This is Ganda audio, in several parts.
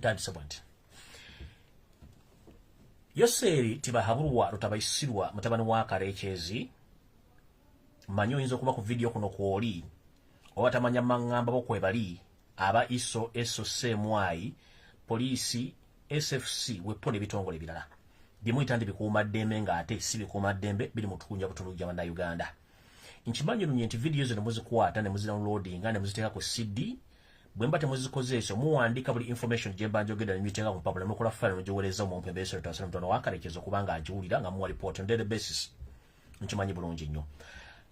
ntandise bwanti Yoseri tibahabulwa lutabayisirwa mutabani wa Karekezi manyo oyinza okuba ku video kuno kwoli oba tamanya mangamba bokwebali aba iso semwai polisi SFC wepo n'ebitongole ebirala bimuyita ndi bikuuma ddembe ng'ate si bikuuma ddembe biri mu tukunja butulujja banda Uganda nkimanyi lunye nti video zo ne muzikwata ne muzidownloadinga ne muziteeka ku CD bwe mba temuzikozeeso muwandiika buli information gye mba njogera ne mugiteeka ku mpapula ne mukola file ne mugiweereza mu Endobeso Endobesu mutono wa Karekezi kubanga agiwulira nga muwa report on daily basis nkimanyi bulungi nnyo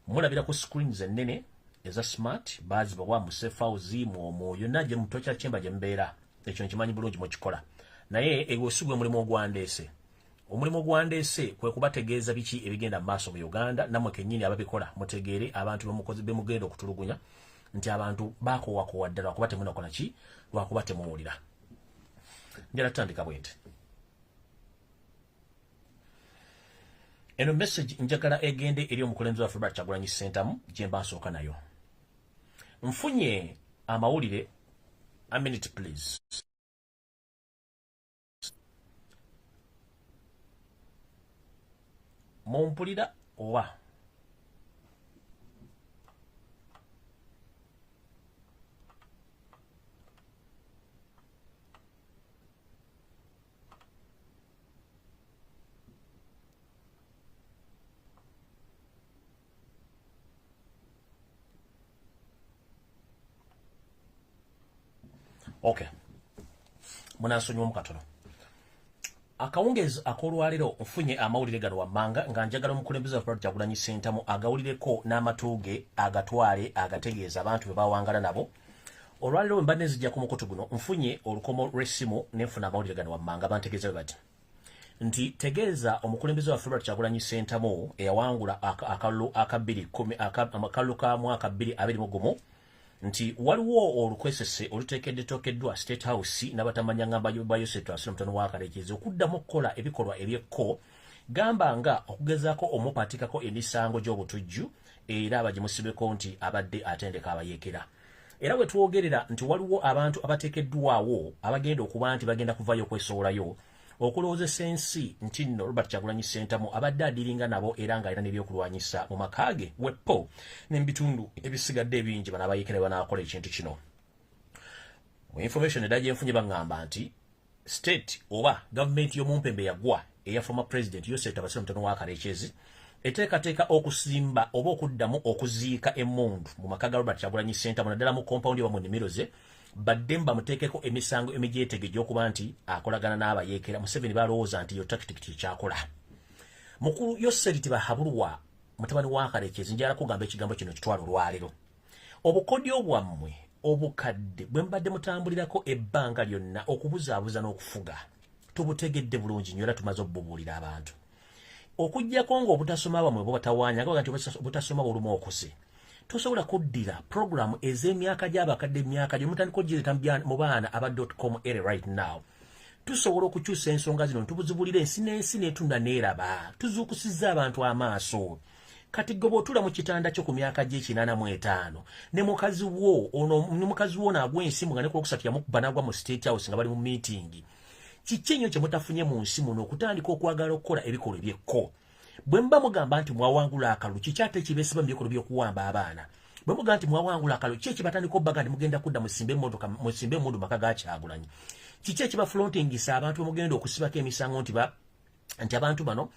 mulabira ku screens ennene eza smart bazi bawa mu safe house mu omwoyo naje mutocha chemba gye mbeera ekyo nkimanyi bulungi mu kikola naye egosubwe mulimu ogwandeese omulimu ogwandeese kwe kubategeeza biki ebigenda maaso mu Uganda namwe kennyini ababikola mutegeere abantu bemukozi bemugenda okutulugunya nti abantu baakoowaakoowa ddala lwakuba temunakola ki lwakuba temuwulira njala tutandika bwenti eno message njagala egende eri omukulembeze wa Robert Kyagulanyi Ssentamu gye mba nsooka nayo nfunye amawulire a minute please mumpulira oba okay munansonyiwa mukatono akawungezi akolwaliro nfunye amawulire gano wammanga nga njagala omukulembeze wa Robert Kyagulanyi Ssentamu agawulireko n'amatuuge agatwale agategeeza abantu be bawangala nabo olwaliro we mba nezijja ku mukutu guno nfunye olukomo lw'essimu nenfuna amawulire gano wammanga bantegeeza bati nti tegeeza omukulembeze wa Robert Kyagulanyi Ssentamu eyawangula akalulu ka mwaka 2021 nti waliwo olukwesese oluteekeddwa State House n'abatamanya ngamba Yoseto asira mutono wa Karekezi okuddamu okukola ebikolwa ebyekko gamba nga okugezaako omupaatikako emisango gy'obutujju era abagimusibeko nti abadde atendeka abayeekera era bwe twogerera nti waliwo abantu abateekeddwawo abagenda okuba nti bagenda kuvayo okwesowolayo okulowoozesa ensi nti nno Robert Kyagulanyi Ssentamu abadde adiringa nabo era ng'alina n'ebyokulwanyisa mu maka ge wepo n'ebitundu ebisigadde ebingi bano abayeekera banaakola ekintu kino mu information edda gye nfunye baŋŋamba nti state oba gavumenti y'omumpembe yagwa eya former president Yoseto Abasira mutono wa Karekezi eteekateeka okusimba oba okuddamu okuziika emmundu mu maka ga Robert Kyagulanyi Ssentamu naddala mu compound oba mu nnimiro ze badde bamuteekeko emisango emijjeetege gy'okuba nti akolagana n'abayeekera Museveni balowooza nti yo tactic kyakola mukulu Yoseri tibahabulwa mutabani wa Karekezi njala kugamba ekigambo kino kitwala olwaliro obukodyo bwammwe obukadde bwe mbadde mutambulirako ebbanga lyonna okubuzaabuza n'okufuga tubutegedde bulungi nnyo era tumaze obubuulira abantu okujjako ng'obutasoma bwamwe bwebatawaanya nga nti obutasoma bwolumu okuse tosobola kuddira program ez'emyaka gy'abakadde emyaka gye mutandika ogireta mu baana aba .com era right now tusobola okukyusa ensonga zino ntubuzibulira ensi n'ensi n'etunda n'eraba tuzuukusizza abantu amaaso kati gwe bw'otuula mu kitanda kyo ku myaka gye85 ne mukazi wo n'agwa ensimu nga ne ku Lwokusatu yamukuba n'agwa mu State House nga bali mu meeting kiki ennyo kye mutafunye mu nsi muno okutandika okwagala okukola ebikolwa ebyekko bwe mba mugamba nti mwawangula akalulu kiki ate kibeesiba mu bikolwa by'okuwamba abaana bwe mugamba nti mwawangula akalulu kiki ekibatandika obbaga nti mugenda kudda musimbe emmundu maka ga Kyagulanyi kiki ekibaflontingisa abantu bemugenda okusibako emisango nti abantu bano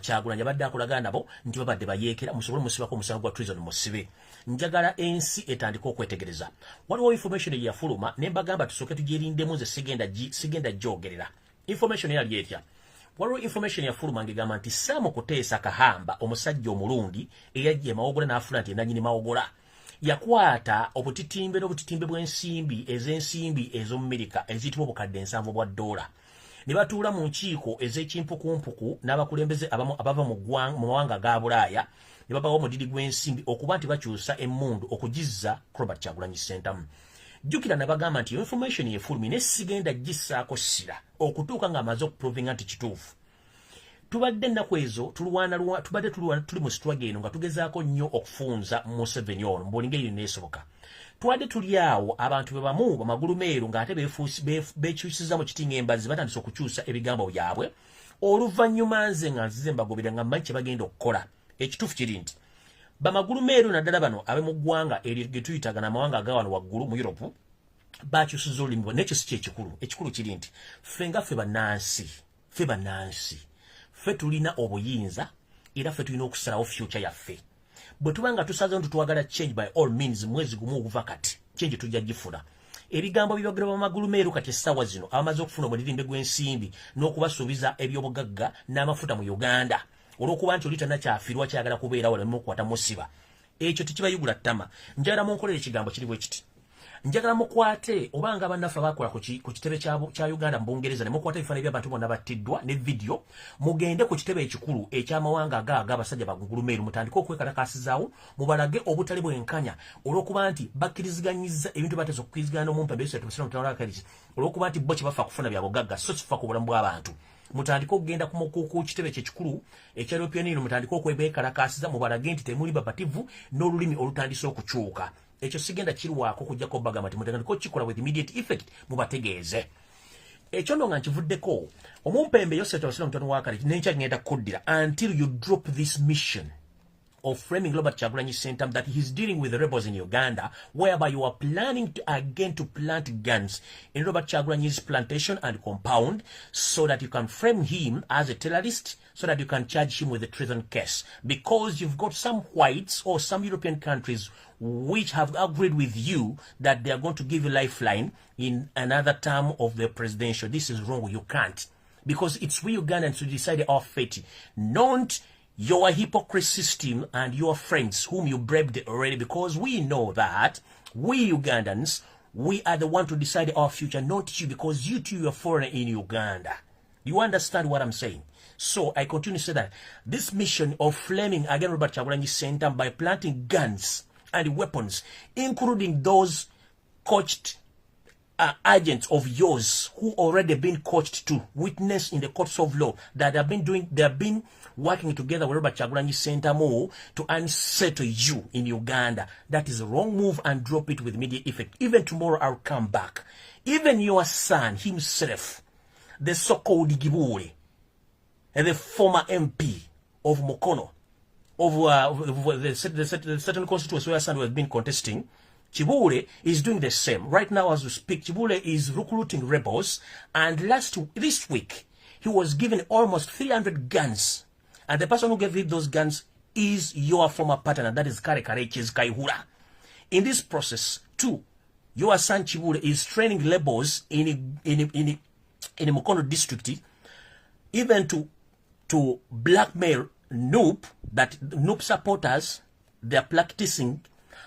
Kyagulanyi abadde akolagana nabo nti babadde bayeekera musobole musibako omusango gwa treason musibe njagala ensi etandika okwetegereza waliwo information eyafuluma ne mbagamba tusooke tugyerindemu nze sigenda gyogerera information yali etya waliwo information yafuluma ng'egamba nti Sam Kuteesa Kahamba omusajja omulundi eyajja Mawogola n'afuna nti nanyini Mawogola yakwata obutitimbe n'obutitimbe bw'ensimbi ez'ensimbi ez'Omumerika eziyitibwa obukadde 7 bwa $. Ne batuula mu nkiiko ez'ekimpukumpuku n'abakulembeze abamu abava mu mawanga ga Bulaaya ne babawo omudidi gw'ensimbi okuba nti bakyusa emmundu okugizza Robert Kyagulanyi Ssentamu jjukira nabagamba nti information yefulumi ne sigenda gissaako ssira okutuuka ng'amaze okuprovinga nti kituufu tubadde ennaku ezo tubadde tuli mu struggle eno nga tugezaako nnyo okufunza Museveni ono mbolinga eyo neesoboka. Twadde tuli awo abantu be bamu bamagulu meeru ng'ate beekyusiza mu kiti ng'embazzi batandise okukyusa ebigambo byabwe. Oluvannyuma nze nga nzize mbagobera nga mmanyi kye bagenda okukola. Ekituufu kiri nti bamagulu meeru naddala bano ab'emu ggwanga eryo ge tuyitagana amawanga agawano waggulu mu Europe bakyusiza olulimi bwe n'ekyo si kyekikulu. Ekikulu kiri nti ffe nga ffe bannansi ffe tulina obuyinza era ffe tulina okusalawo future yaffe. Bwe tuba nga tusazeewo nti twagala change by all means mwezi gumu okuva kati change tujja gifuna. Ebigambo byogerwa bamagulu meeru kati essaawa zino abamaze okufuna omulirinde gw'ensimbi n'okubasuubiza ebyobugagga n'amafuta mu Uganda olw'okuba nti oli tannakyafirwa kyagala kubeera wala mukwata musiba. Ekyo tekibayugula ttama. Njagala munkolere ekigambo kiri bwe kiti. Njagala mukwate obanga bannaffe bakola ku kitebe kya Uganda mu Bungereza ne mukwata ebifaananyi by'abantu bonna battiddwa ne video mugende ku kitebe ekikulu eky'amawanga agaaga abasajja bagulu meeru mutandike okwekalakaasizaawo mubalage obutali bwenkanya olw'okuba nti bakkiriziganyizza ebintu bateesa okukkiriziganya n'Omumpembeso olw'okuba nti bo kye bafa kufuna bya bugagga so kifa ku bulamu bw'abantu. Mutandike okugenda ku kitebe kyekikulu ekya European Union mutandike okwebeekalakaasiza mubalage nti temuli babativu n'olulimi olutandise okukyuka. Ekyo sigenda kirwako kujjako bagamba nti mutandika kikola with immediate effect mubategeeze. Ekyo ndo nga nkivuddeko Omumpembe Yosef Tawasira Mutano wakati n'enkya ngenda kuddira until you drop this mission of framing Robert Kyagulanyi Center that he's dealing with the rebels in Uganda, whereby you are planning to plant guns in Robert Kyagulanyi's plantation and compound so that you can frame him as a terrorist, so that you can charge him with a treason case. Because you've got some whites or some European countries which have agreed with you that they are going to give you lifeline in another term of the presidential. This is wrong. You can't. Because it's we Ugandans who decide our fate, not your hypocrisy system and your friends whom you braved already, because we know that we Ugandans, we are the one to decide our future, not you, because you too are foreigner in Uganda. You understand what I'm saying? So I continue to say that this mission of flaming again Robert Kyagulanyi Center by planting guns and weapons, including those coached agents of yours who already been coached to witness in the courts of law that they have been working together with Robert Kyagulanyi Center more to unsettle you in Uganda. That is a wrong move and drop it with immediate effect. Even tomorrow I'll come back. Even your son himself, the so-called Gibule, and the former MP of Mukono, of the certain constituency where son has been contesting, Chibule is doing the same. Right now as we speak, Chibule is recruiting rebels, and this week he was given almost 300 guns, and the person who gave him those guns is your former partner, that is Kare Karechi's Kaihura. In this process, too, your son Chibule is training rebels in Mukono district, even to blackmail Noop, that Noop supporters, they are practicing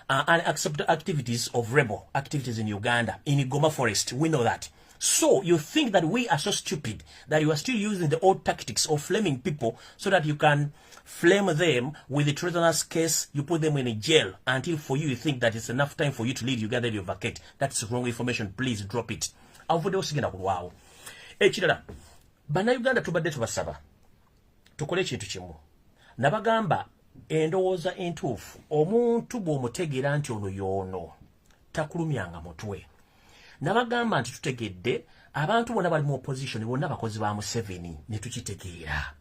unacceptable activities of rebel activities in Uganda, in Igoma forest. We know that. So you think that we are so stupid that you are still using the old tactics of flaming people so that you can flame them with the treasonous case, you put them in a jail until for you think that it's enough time for you to leave Uganda to vacate. That's wrong information. Please drop it. Wow. Ekirala, bannayuganda tubadde tubasaba tukole ekintu kimu. Nabagamba endowooza entuufu omuntu bw'omutegeera nti ono y'ono takulumyanga mutwe. Nabagamba nti tutegedde abantu bonna bali mu opposition bonna bakozi ba Museveni ne tukitegeera.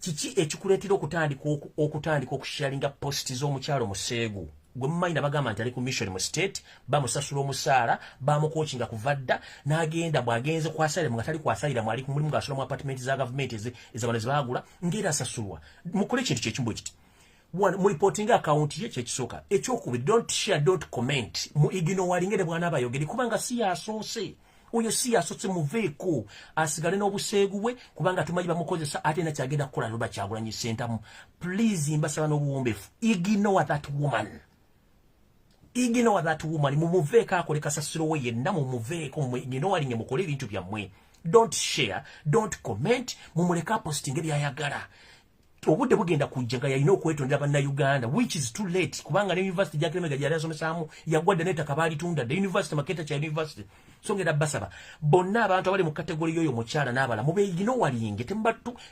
Kiki ekikuleetera okutandika okusharinga posti z'omukyalo Museegu gwe mumanyi nabagamba nti ali ku mission mu state, bamusasula omusaala, bamukoochinga kuva dda n'agenda bw'agenze kwasalira nga tali kwasalira mwali ku mulimu gasula mu apartment za government ezabano zibagula ngera asasulwa. Mukole ekintu kyekimbo kiti. Mu reporting account ye kyekisooka. Ekyokubiri, don't share, don't comment. Mu ignoringere bwana abayogeri kubanga si yasoose. Oyo si yasoose muveeko asigale n'obuseegu bwe kubanga tumanyi bamukozesa ate na kyagenda kukola Robert Kyagulanyi Center. Please mbasaba n'obuwombeefu. Ignore that woman. Ignore that woman. Mumuveeko akole kasasiro we yenna mumuveeko ignoring mukole ebintu byammwe. Don't share, don't comment. Mumuleka posting ebyayagala. obudde bugenda kujja nga yalina okwetondera bannayuganda, which is too late, kubanga ne university gyakiremega gyali asomesaamu yagwadde n'ettaka baalitunda, the university maketa kya university. So ngenda basaba bonna abantu abali mu kategori yoyo mukyala n'abala mubeyiginowalinge,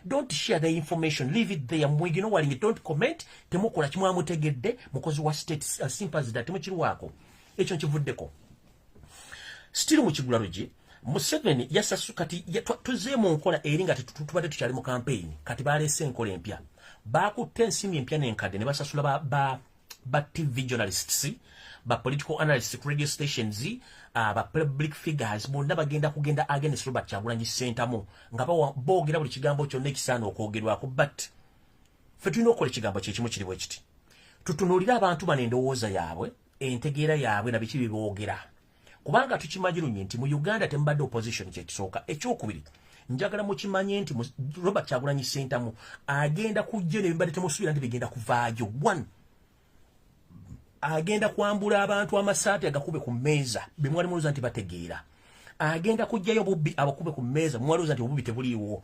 don't share the information, leave it there, mubeyiginowalinge, don't comment, temukola kimwamutegedde mukozi wa state sympathy da temukirwako, ekyo nkivuddeko. Still mu kigulalogi Museveni yasasu kati tuzeemu nkola eri nga tubadde tukyali mu campaign, kati baleese enkola empya, bakutte ensimu empya n'enkadde ne basasula ba TV journalists, ba political analysts, radio stations, ba public figures, bonna bagenda kugenda against Robert Kyagulanyi Ssentamu nga boogera buli kigambo kyonna ekisaana okwogerwako. But ffe tulina okukola ekigambo kyekimu kiri bwe kiti, tutunuulire abantu bano endowooza yaabwe, entegeera yaabwe na biki bye boogera, kubanga tukimanyi lunye nti mu Uganda tembadde opposition kyekisooka. Ekyokubiri, njagala mukimanye nti Robert Kyagulanyi Ssentamu agenda kujja n'ebimbadde temusuubira nti bigenda kuvaayo. One, agenda kwambula abantu amasaati agakube ku mmeeza be mwali mulooza nti bategeera. Agenda kujjayo obubbi abakube ku mmeeza mwali mulooza nti obubbi tebuliiwo.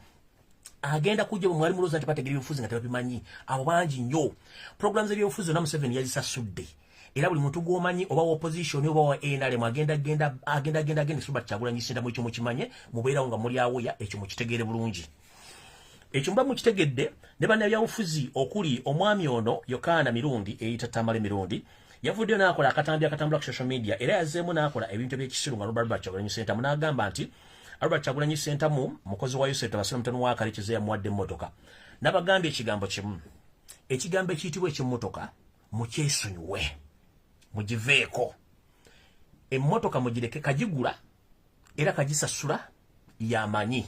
Agenda kujja bwe mwali mulooza nti bategeera ebyobufuzi nga tebabimanyi. Abo bangi nnyo. Programs ebyobufuzi zonna Museveni yazisasudde. Era buli muntu gwomanyi oba wa opposition oba wa NRM agenda Robert Kyagulanyi Ssentamu ekyo mukimanye, mubeerawo nga muli awoya, ekyo mukitegeere bulungi. Ekyo mba mukitegedde ne bannabyabufuzi okuli omwami ono Yokaana Mirundi eyita Tamale Mirundi yavuddeyo n'akola akatambi akatambula ku social media, era yazeemu n'akola ebintu eby'ekisiru nga Robert Kyagulanyi Ssentamu n'agamba nti Robert Kyagulanyi Ssentamu mukozi wa USAID Abasira Mutano wa Kalekyeze yamuwadde emmotoka. N'abagambye ekigambo kimu, ekigambo ekiyitibwa ekimmotoka mukyesonyiwe, mugiveeko. Emmotoka mugireke, kagigula era kagisasula yamanyi.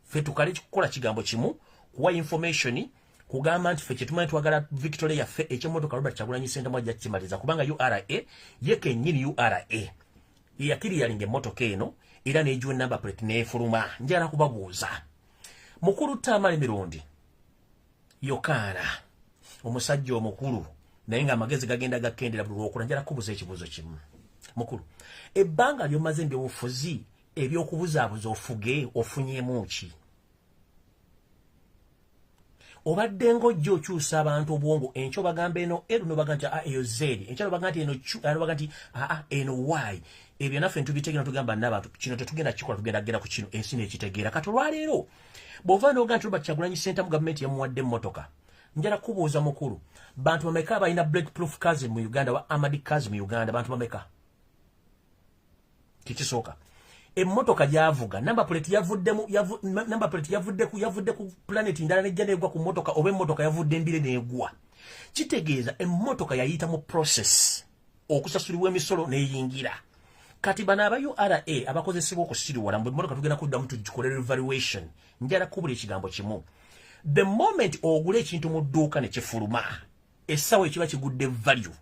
Ffe tukale kukola kigambo kimu, kuwa information, kugamba nti ffe kyetumanyi twagala Victoria yaffe ekyemmotoka Robert Kyagulanyi Ssentamu ajja kukimaliza, kubanga URA ye kennyini URA yakiri yalinga emmotoka eno era n'ejiwa number plate n'efuluma. Njala kubabuuza mukulu Tamale Mirundi Yokaana, omusajja omukulu naye nga amagezi gagenda gakendera buli lwokula, njala kubuuza ekibuuzo kimu. Mukulu, ebbanga ly'omaze ebyobufuzi eby'okubuzaabuza ofuge ofunyemu ki? Obadde ng'ojja okyusa abantu obwongo, enkyo bagamba eno L n'obaga nti eyo Z, enkyo baga nti eno Q, n'obaga nti eno Y. Ebyo naffe ntubitegeera tugamba n'abantu kino tetugenda kikola, tugenda gera ku kino, ensi n'ekitegeera. Kati olwaleero bw'ova n'oga nti Robert Kyagulanyi Ssentamu gavumenti yamuwadde emmotoka, njala kubuuza mukulu, bantu bameka balina bulletproof cars mu Uganda wa armored cars mu Uganda, bantu bameka? Kikisooka emmotoka gyavuga number plate yavudde ku planet ndala nejja negwa ku mmotoka, oba emmotoka yavudde mbire negwa. Kitegeeza emmotoka yayita mu process okusasulibwa emisolo neyingira. Kati bano aba URA abakozesebwa okusiriwala mu emmotoka tugenda kuddamu tugikolera evaluation. Njala kubula ekigambo kimu, the moment ogula ekintu mu dduuka ne kifuluma, essawa ekiba kigudde value.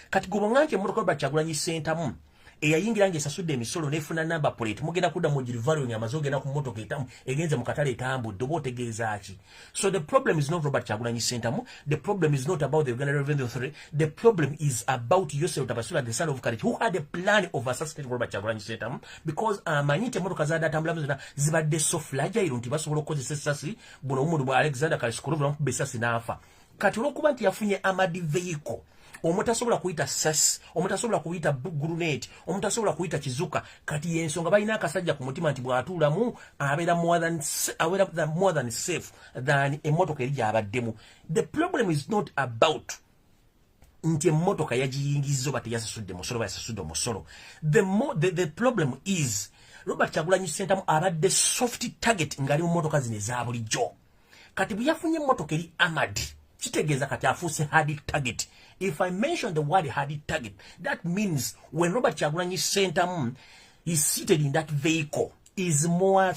Kati gobanga nti emmotoka Robert Kyagulanyi Ssentamu eyayingira ng'esasudde emisolo n'efuna number plate, mugenda kudda mu girivaluing amaze ogenda ku mmotoka egenze mu katale etambudde, oba otegeeza ki? So the problem is not Robert Kyagulanyi Ssentamu, the problem is not about the Uganda Revenue Authority, the problem is about Yosef Tabasula, the son of Kalekyeze, who had a plan of assassinating Robert Kyagulanyi Ssentamu, because amanyi nti emmotoka zaadde atambulamu zonna zibadde so fragile nti basobola okukozesa essasi buno omuntu bwa Alexander Kalesikorovu bamukuba essasi n'afa. Kati olw'okuba nti yafunye armored vehicle, omutasobola kuyita sas, omutasobola kuyita grenade, omutasobola kuyita kizuka, kati yensonga balina akasajja ku mutima nti bw'atuulamu abeera more than safe than emmotoka eri gy'abaddemu. The problem is not about nti emmotoka yagiyingiza oba teyasasudde musolo oba yasasudde omusolo. The problem is Robert Kyagulanyi Ssentamu abadde soft target ng'ali mu mmotoka zino eza bulijjo. Kati bwe yafunye emmotoka eri armored, kitegeeza kati afuuse hard target. If I mention the word hard target, that means when Robert Kyagulanyi Ssentamu is seated in that vehicle, is more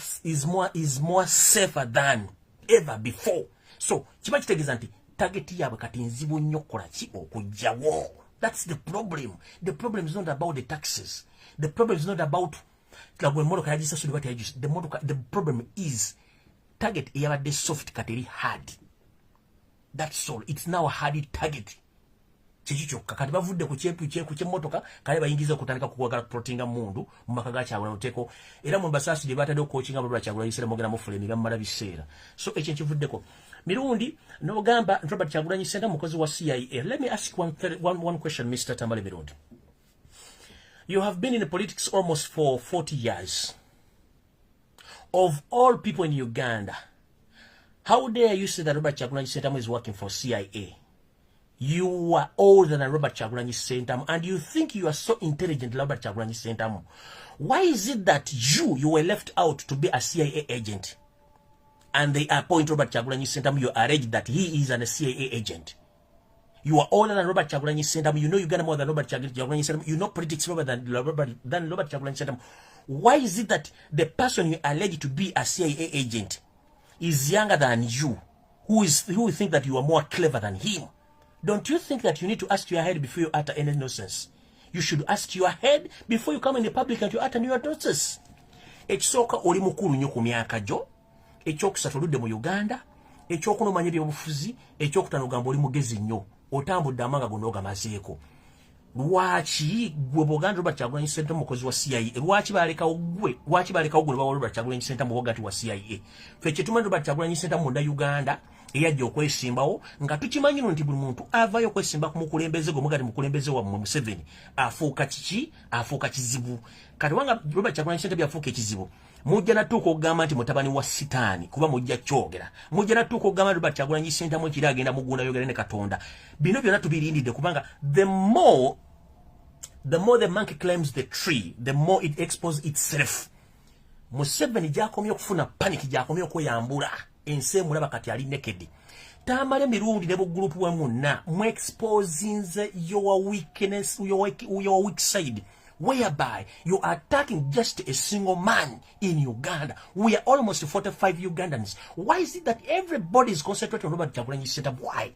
safer than ever before. So kiba kitegeeza nti target yaabwe kati nzibu nnyo kukola ki okugyawo. That's the problem. The problem is not about the taxes. The problem is not about like when motoka yagisasula bati yagis. The problem is target eyabadde soft kati eri hard. That's all. It's now a hard target. chichicho kakati bavudde ku kyemotoka kale bayingiza okutandika kukwagala protinga mundu mu maka ga Kyagulanyi Nteko era mu basasi gye batadde okukokinga Robert Kyagulanyi Ssentamu mogera mu fulemi bamala biseera so ekyo kivuddeko mirundi n'ogamba Robert Kyagulanyi Ssentamu mukozi wa CIA. Let me ask one question, Mr. Tambale Mirundi. You have been in politics almost for 40 years. Of all people in Uganda, how dare you say that Robert Kyagulanyi Ssentamu is working for CIA? You are older than Robert Kyagulanyi Ssentamu, and you think you are so intelligent, Robert Kyagulanyi Ssentamu. Why is it that you were left out to be a CIA agent? And they appoint Robert Kyagulanyi Ssentamu, you allege that he is a CIA agent. You are older than Robert Kyagulanyi Ssentamu. You know Uganda more than Robert Kyagulanyi Ssentamu. You know politics more than Robert Kyagulanyi Ssentamu. Why is it that the person you allege to be a CIA agent is younger than you, who think that you are more clever than him? Don't you think that you need to ask your head before you utter any nonsense? You should ask your head before you come in the public and you utter your nonsense. Ekisooka oli mukulu nnyo ku myaka gyo, ekyokusatu oludde mu Uganda, ekyokunomanya ebyobufuzi, ekyokutaano ogamba oli mugezi nnyo, otambudde amanga gonna ogamazeeko. Lwaki gwe bw'oganda Robert Kyagulanyi Ssentamu mukozi wa CIA? Lwaki balekawo gwe ne bawa Robert Kyagulanyi Ssentamu bogati wa CIA? Ffe kye tumanyi Robert Kyagulanyi Ssentamu munda Uganda eyajja okwesimbawo nga tukimanyi nti buli muntu avayo okwesimba ku mukulembeze gwe mugati mukulembeze wa Museveni afuuka kiki? Afuuka kizibu. Kati wanga Robert Kyagulanyi Ssentamu yafuuka ekizibu, mujja natuuka okugamba nti mutabani wa sitaani kuba mujja kyogera. Mujja natuuka okugamba Robert Kyagulanyi Ssentamu ekiri agenda mugunda yogera ne Katonda. Bino byonna tubirindidde kubanga the more the monkey climbs the tree, the more it exposes itself. Museveni gyakomye okufuna panic, gyakomye okweyambula. Ense mulaba kati ali naked. Tamale mirundi ne bugurupu wa munna mu exposing your weakness, your weak side, whereby you are attacking just a single man in Uganda. We are almost 45 Ugandans. Why is it that everybody is concentrating on Robert Kyagulanyi Ssentamu? Why?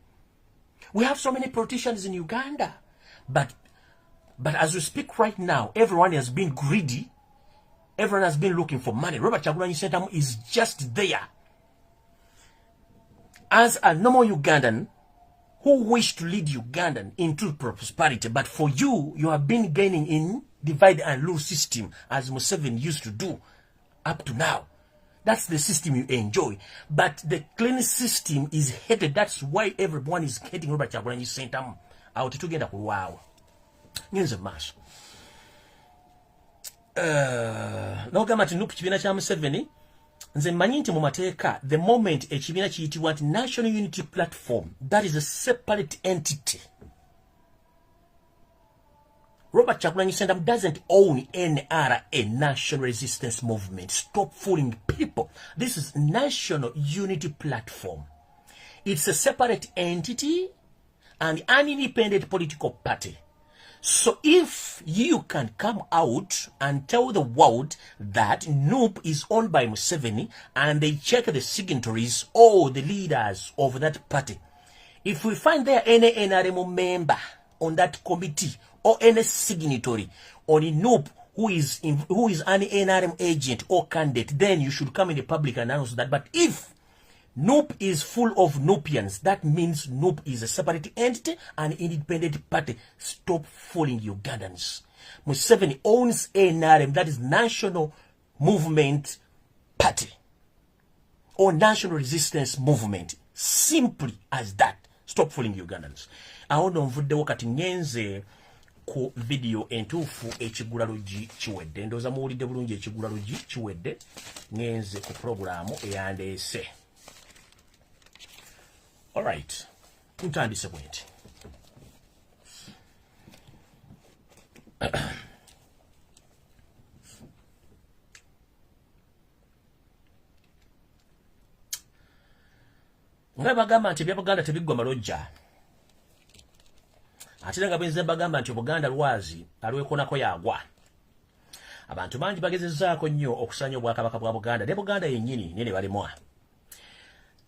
We have so many politicians in Uganda, but as we speak right now, everyone has been greedy. Everyone has been looking for money. Robert Kyagulanyi Ssentamu is just there as a normal Ugandan who wish to lead Ugandan into prosperity. But for you, you have been gaining in divide and rule system as Museveni used to do up to now. That's the system you enjoy. But the clean system is hated. That's why everyone is hating Robert Kyagulanyi Ssentamu. Out tugenda kulwawo. Ngenze maaso. N'ogamba nti nupu kibiina kya Museveni, nze mmanyi nti mu mateeka, the moment ekibiina kiyitibwa nti National Unity Platform, that is a separate entity. Robert Kyagulanyi Ssentamu doesn't own NRA, National Resistance Movement. Stop fooling people. This is National Unity Platform. It's a separate entity and an independent political party. So if you can come out and tell the world that NUP is owned by Museveni and they check the signatories or the leaders of that party, if we find there any NRM member on that committee or any signatory on a NUP who is an NRM agent or candidate, then you should come in the public and announce that. But if NUP is full of Nupians, that means NUP is a separate entity and independent party. Stop fooling Ugandans. Museveni owns NRM, that is National Movement Party or National Resistance Movement. Simply as that. Stop fooling Ugandans. Aono mvuddewo kati ngenze ku video entuufu ekigulalugi kiwedde. Ndowooza muwulidde bulungi ekigulalugi kiwedde. Ngenze ku programu eyandeese. All right. Ntandise bwenti. Nga bagamba nti ebyabuganda tebiggwa malojja. Ate nga bwenze bagamba nti Obuganda lwazi alwekonako yagwa. Abantu bangi bagezezzaako nnyo okusanya obwakabaka bwa Buganda ne Buganda yennyini nene balimwa.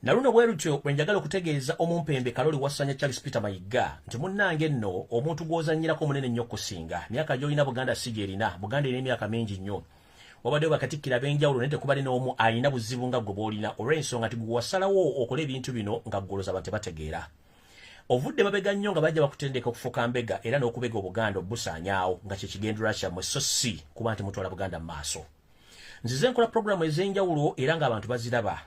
Naluno bwerutyo bwenjagala okutegeeza omumpembe Kaloli wasanya Charles Peter Mayiga nti munnange nno omuntu gw'ozannyirako munene nnyo okusinga. Myaka gy'olina Buganda si gy'erina. Buganda erina emyaka mingi nnyo. Wabaddewo bakatikkira ab'enjawulo naye tekubali n'omu alina buzibu nga gwe bw'olina olw'ensonga nti gwe wasalawo okola ebintu bino nga ggoloza batebategeera. ovudde mabega nnyo nga bajja bakutendeka okufuka mbega era n'okubega Obuganda obusaanyaawo nga kye kigendera kyammwe so si kuba nti mutwala Buganda mu maaso. Nzize nkola programu ez'enjawulo era ng'abantu baziraba.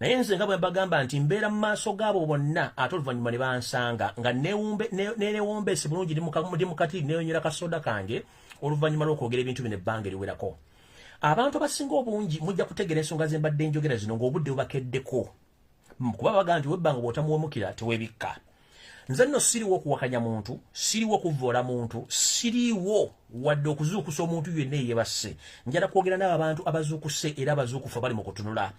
Naye nze nga bwe mbagamba nti mbeera mu maaso gaabo bonna ate oluvannyuma ne bansanga nga neewombeese bulungi ndi mukati neeyonywera kasoda kange oluvannyuma lw'okwogera ebintu bino ebbanga eriwerako. Abantu abasinga obungi mujja kutegeera ensonga ze mbadde njogera zino ng'obudde bubakeddeko. Kuba baga nti webbanga bw'otamuwemukira teweebikka. Nze nno siriwo okuwakanya muntu, siriwo okuvvoola muntu, siriwo wadde okuzuukusa omuntu yenna eyeebase. Njala kwogera n'abo abantu abazuukuse era abazuukufu abali mu kutunula.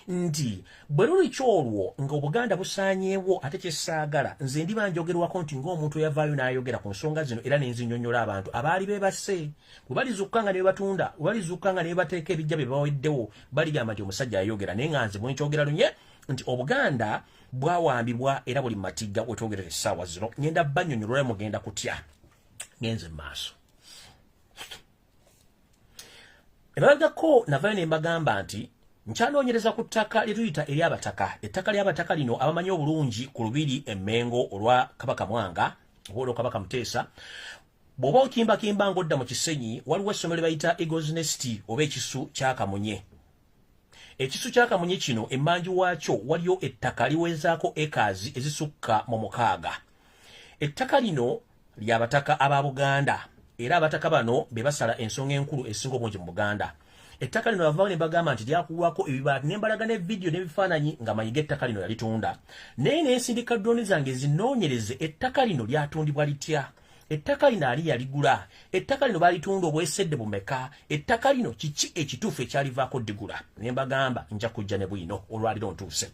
Nti bwe luli kyolwo nga Obuganda busaanyeewo ate kyesaagala nze ndiba njogerwako nti ng'omuntu eyavaayo n'ayogera ku nsonga zino era n'enzinyonnyola abantu abaali beebase. Bwe balizuukka nga ne batunda, bwe balizuukka nga ne bateeka ebijja bye baweddewo baligamba nti omusajja ayogera naye nga nze bwe nkyogera lunye nti Obuganda bwawambibwa era buli matigga wetwogerera essaawa zino ngenda bannyonnyola mugenda kutya ngenze mu maaso. Emabegako navayo ne mbagamba nti nkyanoonyereza ku ttaka lye tuyita eryabataka. Ettaka ly'abataka lino abamanyi obulungi ku Lubiri Emmengo olwa Kabaka Mwanga oba olwa Kabaka Muteesa. Bw'oba okimbakimba ng'odda mu Kisenyi waliwo essomero bayita Eagles Nest oba ekisu kya Kamunye. Ekisu kya Kamunye kino emmanju waakyo waliyo ettaka liwezaako ekaazi ezisukka mu 6. Ettaka lino ly'abataka aba Buganda era abataka bano be basala ensonga enkulu esinga obungi mu Buganda. Ettaka lino bavaawo ne bagamba nti lyakuwako ebibaati n'embalaga ne vidiyo n'ebifaananyi nga Mayiga ettaka lino yalitunda. Naye n'ensindika drone zange zinoonyereze ettaka lino lyatundibwa litya. Ettaka lino ali yaligula. Ettaka lino balitunda obwesedde bumeka. Ettaka lino kiki ekituufu ekyalivaako ddigula. Ne mbagamba nja kujja ne bwino olwaliro ntuuse.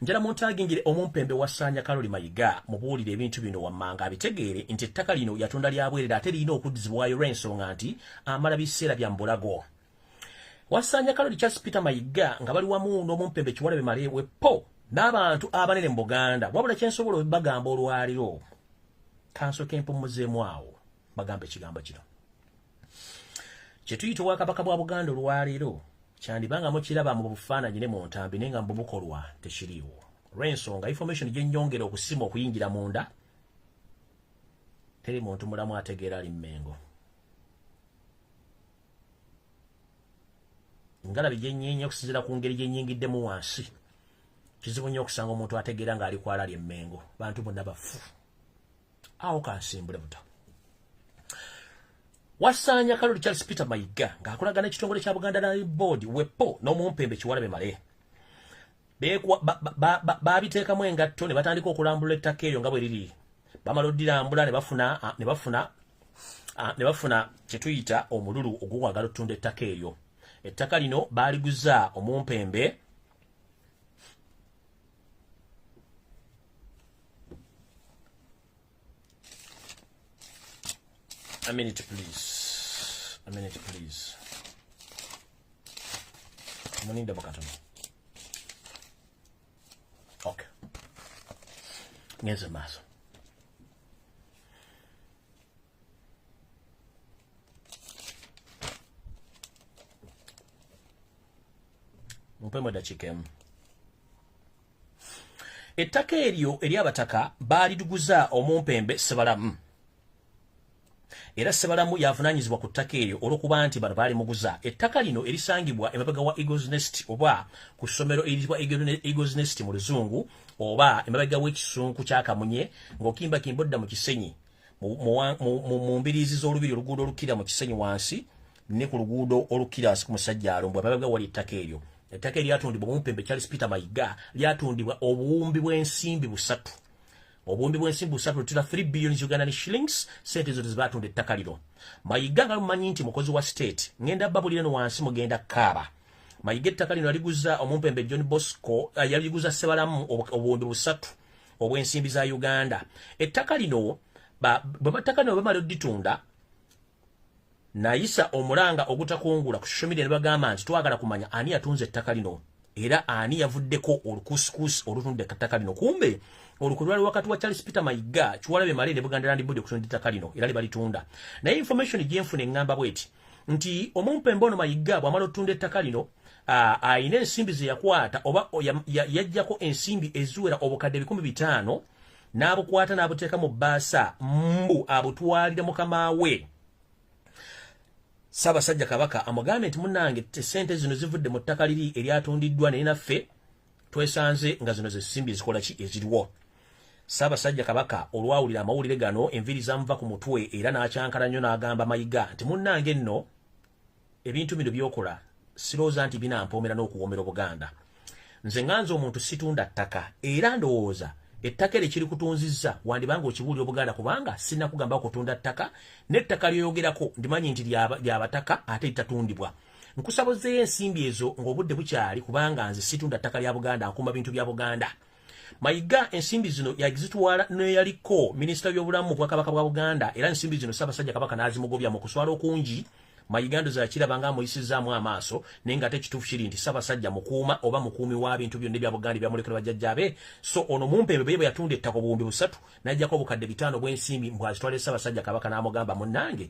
Njala muntagingire omumpembe wassanya Kaloli Mayiga mubuulire ebintu bino wammanga abitegeere nti ettaka lino yatunda lyabwerera ate lirina okuddizibwayo lw'ensonga nti amala biseera bya mbulago. Wassanya Kaloli Charles Peter Mayiga nga bali wamu n'omumpembe Kiwalabe Male wepo n'abantu abanene mu Buganda wabula kyensobola obagamba olwaliro kanso kempumuzeemu awo bagamba ekigambo kino. Kye tuyita Obwakabaka bwa Buganda olwaliro kyandibanga mukiraba mu bufaananyi ne mu ntambi naye nga bubukolwa tekiriiwo. Olw'ensonga information gye nnyongera okusima okuyingira munda teri muntu mulamu ategeera ali Mmengo. Ngalabi gye nnyeenye okusinziira ku ngeri gye nnyingiddemu wansi kizibu nnyo okusanga omuntu ategeera ng'ali kwala ali Mmengo. Bantu bonna bafu. Awo kansimbule buto. Wassanya Kaloli Charles Peter Mayiga ng'akolagana ekitongole kya Buganda Land Board wepo n'omumpembe Kiwalabe Male. Baabiteekamu engatto ne batandika okulambula ettaka eryo nga bwe liri. Bamala oddirambula ne bafuna kye tuyita omululu ogw'okwagala ottunda ettaka eryo. Ettaka lino baaliguza omumpembe A minute, please. Muninda bakatono. Okay. Ngenze maaso. Mpemo dakikemu. Ettaka eryo eryabataka baalituguza omumpembe Sebalamu. Era Sebalamu yavunaanyizibwa ku ttaka eryo olw'okuba nti bano baali muguza. Ettaka lino erisangibwa emabega wa Eagles Nest oba ku ssomero eriyitibwa Eagles Nest mu Luzungu oba emabega w'ekisunku kya Kamunye ng'okimbakimba odda mu Kisenyi mu mbiriizi z'olubiri oluguudo olukkira mu Kisenyi wansi ne ku luguudo olukkira wansi ku Musajjalo mbwe emabega wali ettaka eryo. Ettaka eryatundibwa omumpembe Charles Peter Mayiga lyatundibwa obuwumbi bw'ensimbi 3. Obuwumbi bw'ensimbi 3 lutira 3 billion Ugandan shillings sente zo zibatunda ettaka lino. Mayiga nga lumanyi nti mukozi wa state ngenda babulire no wansi mugenda kaaba. Mayiga ettaka lino aliguza omumpembe John Bosco yaliguza Sebalamu obuwumbi 3 obw'ensimbi za Uganda. Ettaka lino battaka lino bamala odditunda nayisa omulanga ogutakungula ku social media ne bagamba nti twagala kumanya ani yatunze ettaka lino era ani yavuddeko olukusikusi olutunda ettaka lino. Kumbe olukulwali wakati wa Charles Peter Mayiga Kiwalabe Male ne Buganda Land Board okutunda ettaka lino era libalitunda. Naye information gyenfuna engamba bweti nti omumpembe ono Mayiga bw'amala otunda ettaka lino ayina ensimbi ze yakwata oba yajjako ensimbi eziwera obukadde 500 n'abukwata n'abuteeka mu bbaasa mbu abutwalire mukama we. Ssaabasajja Kabaka amugambye nti munnange ssente zino zivudde mu ttaka liri eryatundiddwa naye naffe twesanze nga zino ze simbi ezikola ki eziriwo. Ssaabasajja Kabaka olwawulira amawulire gano enviiri zamuva ku mutwe era n'akyankala nnyo n'agamba Mayiga nti munnange nno ebintu bino byokola sirowooza nti binampoomera n'okuwoomera Obuganda. Nze nganze omuntu situndda ttaka era ndowooza ettaka eryo kiri kutunzizza wandibanga okibuulira Obuganda kubanga sinnakugamba okutunda ttaka n'ettaka lyoyogerako ndimanyi nti lyabataka ate litatundibwa. Nkusabozeeyo ensimbi ezo ng'obudde bukyali kubanga nze situndda ttaka lya Buganda nkuuma bintu bya Buganda. Mayiga ensimbi zino yazitwala n'eyaliko minisita w'ebyobulamu mu Bwakabaka bwa Buganda era ensimbi zino Ssaabasajja Kabaka n'azimugobya mu kuswala okungi. Mayiga ndoza yakirabanga amuyisizaamu amaaso naye ng'ate ekituufu kiri nti Ssaabasajja mukuuma oba mukuumi wa bintu byonna ebya Buganda ebyamulekera bajjajjaabe. So ono Mumpembe bwe yatunda ettaka obuwumbi 3 n'ajjako obukadde 5 bw'ensimbi bw'azitwala Ssaabasajja Kabaka n'amugamba munnange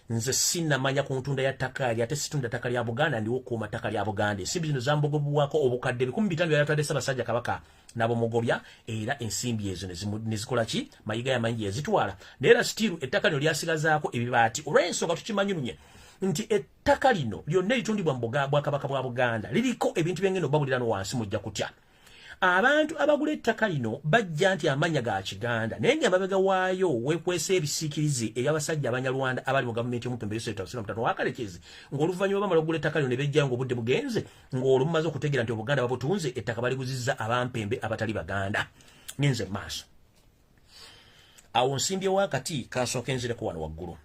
nze sinnamanya ku ntunda ya ttaka lya ate situndda ttaka lya Buganda ndiwo okuuma ttaka lya Buganda. Ensimbi zino zambogobwako obukadde 15 yatwadde Ssaabasajja Kabaka nabo mugobya era ensimbi ezo ne zikola ki Mayiga yamanyi yazitwala. Naye era sitiru ettaka lino lyasigazaako ebibaati olw'ensonga tukimanyi nti ettaka lino lyonna eritundibwa mu Bwakabaka bwa Buganda liriko ebintu byengendo babulirano wansi mujja kutya. Abantu abagula ettaka lino bajja nti amanya ga Kiganda naye ng'amabega waayo weekwesa ebisiikirize eby'abasajja Abanyarwanda abali mu gavumenti y'Omumpembe Mutano Wakalekezi ng'oluvannyuma bamala okugula ettaka lino ne bejja ng'obudde bugenze ng'olwo mumaze okutegeera nti Obuganda babutunze ettaka baliguzizza Abampembe abatali Baganda. Ngenze maaso awo nsimbyewo akati kansooka enzireko wano waggulu.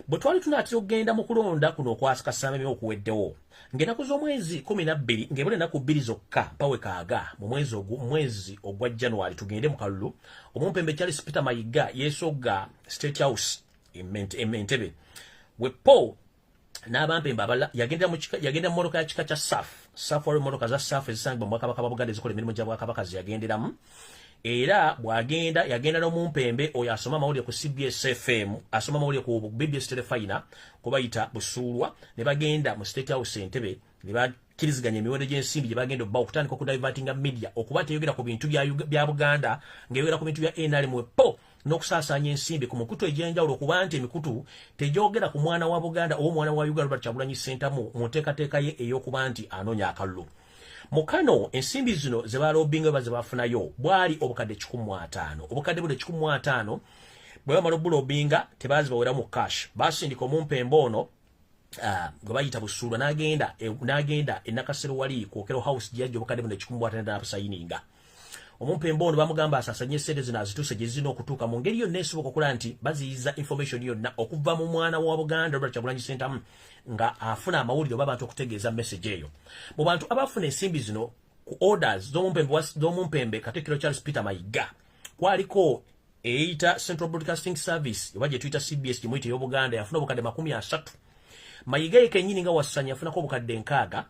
Bwe twali tunaatera okugenda mu kulonda kuno okwasikasamemye okuweddewo ng'ennaku z'omwezi 12 ng'ebula ennaku 2 zokka pawe kaaga mu mwezi ogwa January tugende mu kalulu Omumpembe Charles Peter Mayiga yeesogga State House Entebbe wepo n'Abampembe abala yagenda mu mmotoka ya kika kya SAF waliwo emmotoka za SAF ezisangibwa mu Bwakabaka bwa Buganda ezikola emirimu gya Bwakabaka ze yagenderamu. Era yagenda n'Omumpembe oyo asoma amawulire ku CBS FM asoma amawulire ku BBS Telefina kubayita Busuulwa ne bagenda mu State House Entebbe ne bakiriziganya emiwendo gy'ensimbi gye bagenda obba okutandika okudivertinga media okuba teyogera ku bintu bya Buganda ng'eyogera ku bintu bya NRM wepo n'okusaasaanya ensimbi ku mikutu egy'enjawulo kuba nti emikutu tegyogera ku mwana wa Buganda oba omwana wa Uganda Robert Kyagulanyi Ssentamu mu nteekateeka ye ey'okuba nti anoonya akalulu. Mukano ensimbi zino ze balobinga baze bafunayo bwali obukadde 15. Obukadde bule 15 bwe bamala obulobinga tebazi bawera mu cash. Basindika Omumpembe ono gwe bayita Busuulwa n'agenda Nakasero wali ku Okero House gyajja obukadde bule 15 n'abusayininga. Omumpembe ono bamugamba asasanye ssente zino azituuse gye zirina okutuuka mu ngeri yonna esoboka okulaba nti baziyiza information yonna okuva mu mwana wa Buganda Robert Kyagulanyi Ssentamu nga afuna amawulire oba abantu okutegeeza message eyo. Mu bantu abafuna ensimbi zino ku orders z'Omumpembe Katikkiro Charles Peter Mayiga kwaliko eyita Central Broadcasting Service oba gye tuyita CBS gye muyita ey'Obuganda yafuna obukadde 30. Mayiga ye kennyini nga wasanya yafunako obukadde 6.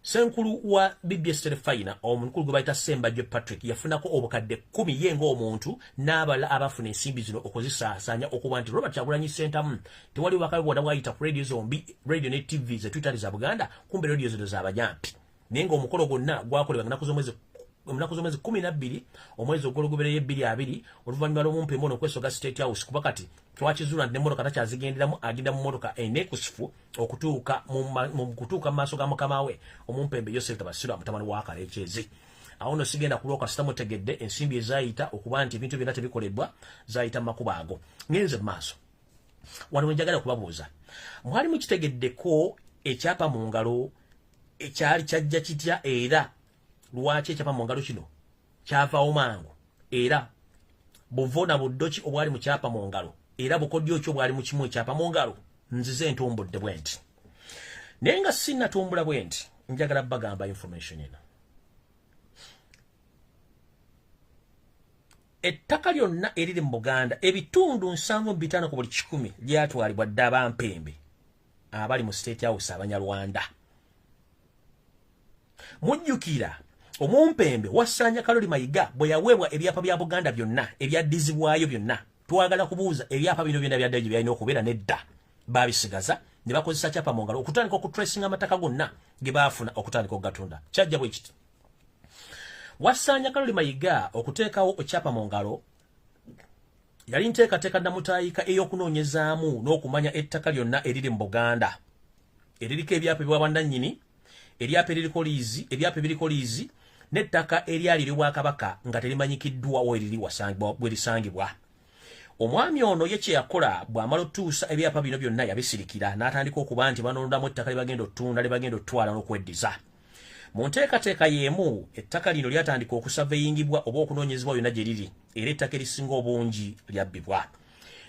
Senkulu wa BBS Telefina omukulu gwe bayita Sembajje Patrick yafunako obukadde 10 ye ng'omuntu n'abala abafuna ensimbi zino okuzisaasanya okuba nti Robert Kyagulanyi Ssentamu tewali wakabibona wayita ku radio zombi radio ne TV ze Twitter za Buganda kumbe radio zino za bajampi naye ng'omukolo gwonna gwakolebwa ennaku z'omwezi 12 omwezi ogw'Olugoberera 2020 oluvannyuma lw'Omumpembe ono okwesoga State House kuba kati twakizuula nti n'emmotoka takyazigenderamu agenda mu mmotoka enekusifu okutuuka mu maaso ga mukama we Omumpembe Joseph Tabasirwa mutabani wa Kalekyezi. Awo nno sigenda kulwa kasita mutegedde ensimbi ezaayita okuba nti ebintu byonna tebikoleddwa zaayita mu makubo ago. Ngenze mu maaso wano we njagala kubabuuza mwali mukitegeddeko ekyapa mu ngalo ekyali kyajja kitya era lwaki ekyapa mu ngalo kino kyavaawo mangu era buvona buddoki obwali mu kyapa mu ngalo era bukodyo ki obwali mu kimu ekyapa mu ngalo nzize ntumbudde bwe nti naye nga sinnatumbula bwe nti njagala bagamba information eno. Ettaka lyonna eriri mu Buganda ebitundu 7.5 ku buli 100 lyatwalibwa dda Abampembe abali mu State House Abanyarwanda. Mujjukira Omumpembe Wassanya Kaloli Mayiga bwe yaweebwa ebyapa bya Buganda byonna ebyaddizibwayo byonna twagala kubuuza ebyapa bino byonna byaddayo gye byalina okubeera nedda baabisigaza ne bakozesa kyapa mu ngalo okutandika okutracinga amataka gonna ge baafuna okutandika okugatunda. Kyajja bwe kiti Wasanya Kaloli Mayiga okuteekawo ekyapa mu ngalo yali nteekateeka namutayika ey'okunoonyezaamu n'okumanya ettaka lyonna eriri mu Buganda eririko ebyapa bya bwannannyini ebyapa ebiriko liizi n'ettaka eryali ly'Obwakabaka nga terimanyikiddwa we lisangibwa. Omwami ono ye kye yakola bw'amala otuusa ebyapa bino byonna yabisirikira n'atandika okuba nti banondamu ettaka lye bagenda ottunda lye bagenda ottwala n'okweddiza. Mu nteekateeka y'emu ettaka lino lyatandika okusaveyingibwa oba okunoonyezebwa yonna gye liri era ettaka erisinga obungi lyabbibwa.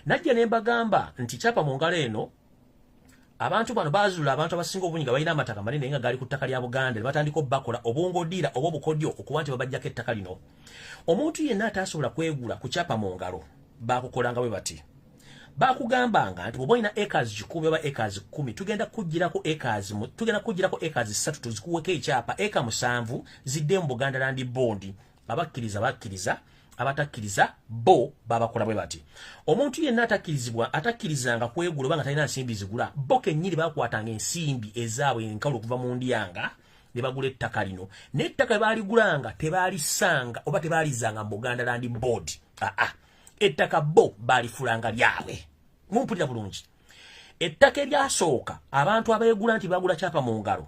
Najja ne mbagamba nti kyapa mu ngalo eno abantu bano baazula abantu abasinga obungi nga balina amataka manene nga gali ku ttaka lya Buganda ne batandika obbakola obwongodiira oba obukodyo okuba nti babajjako ettaka lino. Omuntu yenna ataasobola kwegula ku kyapa mu ngalo baakukolanga bwe bati. Baakugambanga nti bw'oba olina acres 10 oba acres 10 tugenda kuggyirako acres 3 tuzikuweko ekyapa eka 7 zidde mu Buganda Land Board. Abakkiriza bakkiriza, abatakkiriza bo babakola bwe bati. Omuntu yenna atakkirizanga kwegula oba nga talina nsimbi zigula bo kennyini baakwatanga ensimbi ezaabwe enkalu okuva mu ndyanga ne bagula ettaka lino. N'ettaka baaligulanga tebaalisanga oba tebaalizanga mu Buganda Land Board. Ettaka bo balifulanga lyabwe. Mumpulira bulungi. Ettaka eryasooka abantu abeegula nti bagula kyapa mu ngalo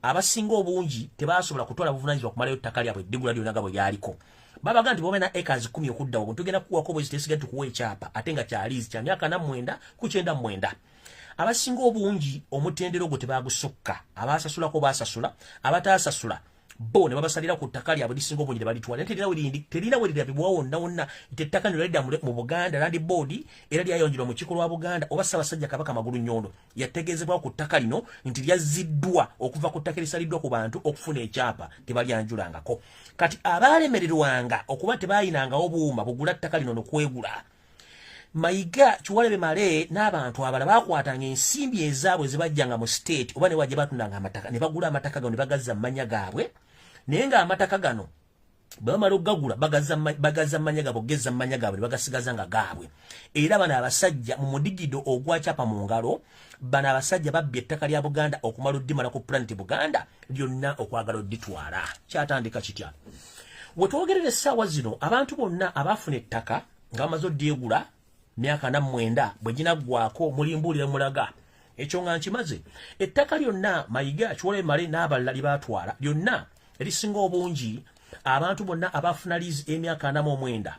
abasinga obungi tebaasobola kutwala buvunaanyizibwa kumalayo ettaka lyabwe eddigula lyonna nga bwe lyaliko. Babaga nti bw'oba na acres 10 okuddawo tugenda kukuwako bwe ziteesiga tukuwa ekyapa ate nga kya liizi kya myaka 49 ku 99. Abasinga obungi omutendero gwo tebaagusukka. Abaasasulako baasasula, abataasasula bo ne babasalira ku ttaka lyabwe lisinga obungi ne balitwala. Terina we lirabibwa wonna wonna nti ettaka lino lidda mu Buganda Land Board era lyayongerwa mu kiiko lwa Buganda oba Ssaabasajja Kabaka Magulu Nnyondo yategeezebwa ku ttaka lino nti lyazziddwa okuva ku ttaka erisaliddwa ku bantu okufuna ekyapa tebalyanjulangako. Kati abaalemererwanga okuba tebaayinangawo buuma bugula ttaka lino n'okwegula. Mayiga Kiwalebe Male n'abantu abalala baakwatanga ensimbi ezaabwe zibajjanga mu state oba ne wajja batundanga amataka ne bagula amataka gano ne bagazza mmanya gaabwe. Naye ng'amataka gano bamala okugagula bagazza mmanya gaabwe ogezza mmanya gaabwe ne bagasigaza nga gaabwe. Era bano abasajja mu mudigido ogwa kyapa mu ngalo bano abasajja babbye ettaka lya Buganda okumala oddimala ku Planet Buganda lyonna okwagala odditwala. Kyatandika kitya? We twogerera essaawa zino abantu bonna abaafuna ettaka nga bamaze oddyegula myaka 49 bwe ginaggwako mulimbuulire mulaga ekyo nga nkimaze. Ettaka lyonna Mayiga Kiwalebe Male n'abalala libaatwala lyonna erisinga obungi abantu bonna abaafuna liizi emyaka 49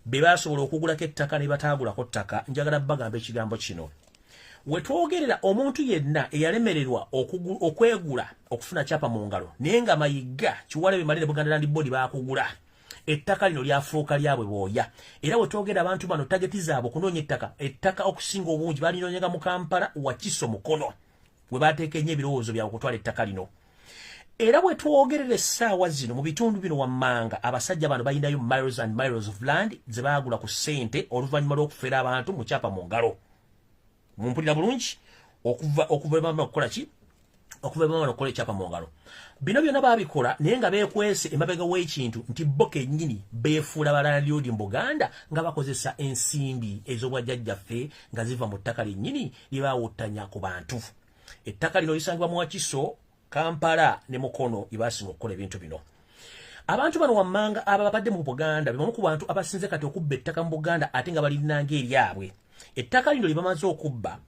be baasobola okugulako ettaka ne bataagulako ttaka. Njagala bagamba ekigambo kino. We twogerera omuntu yenna eyalemererwa okwegula okufuna kyapa mu ngalo naye nga Mayiga Kiwalebe Male ne Buganda Land Board baakugula ettaka lino lyafuuka lyabwe bwoya. Era we twogera abantu bano tageti zaabwe okunoonya ettaka okusinga obungi balinoonyaga mu Kampala Wakiso Mukono we baateeka ennyo ebirowoozo byabwe okutwala ettaka lino. Era bwe twogerera essaawa zino mu bitundu bino wammanga abasajja bano balinayo miles and miles of land ze baagula ku ssente oluvannyuma lw'okufera abantu mu kyapa mu ngalo. Mumpulira bulungi okuva bamala okukola ki? Okuva bamala okukola ekyapa mu ngalo. Bino byonna baabikola naye nga beekwese emabega w'ekintu nti bo kennyini beefuula balandlord mu Buganda nga bakozesa ensimbi ez'obwajjajjaffe nga ziva mu ttaka lyennyini lye baawottanya ku bantu. Ettaka lino lisangibwa mu Wakiso, Kampala ne Mukono lye baasinga okukola ebintu bino. Abantu bano wammanga ababadde mu Buganda be bamu ku bantu abasinze kati okubba ettaka mu Buganda ate nga balinanga eryabwe. Ettaka lino lye bamaze okubba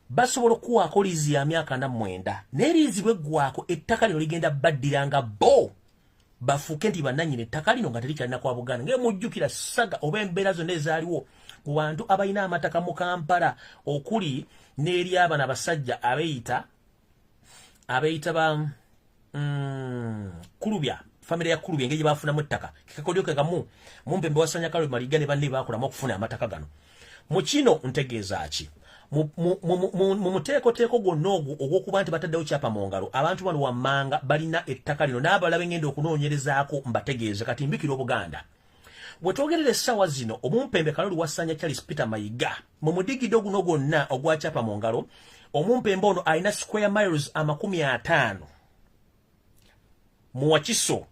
basobola okuwaako liizi ya myaka 49 n'eriizi bweggwako ettaka lino ligenda baddiranga bo bafuuke nti bannannyini ettaka lino nga terikyalina kwa Buganda. Ng'emujjukira saga oba embeera zonna ezaaliwo ku bantu abalina amataka mu Kampala okuli n'eri abana abasajja abeeyita ba Kulubya, famire ya Kulubya engeri gye baafunamu ettaka kikakodyo ke kamu mumpembe wasanya Kaloli Mayiga ne banne baakolamu okufuna amataka gano. Mu kino ntegeeza ki? Mu muteekoteeko gwonna ogwo ogw'okuba nti bataddewo kyapa mu ngalo abantu bano wammanga balina ettaka lino n'abalala bengenda okunoonyerezaako mbategeeze kati mbikira Obuganda. We twogerera essaawa zino omumpembe Kaloli Wasanya Charles Peter Mayiga mu mudigido guno gwonna ogwa kyapa mu ngalo omumpembe ono alina square miles 50 mu Wakiso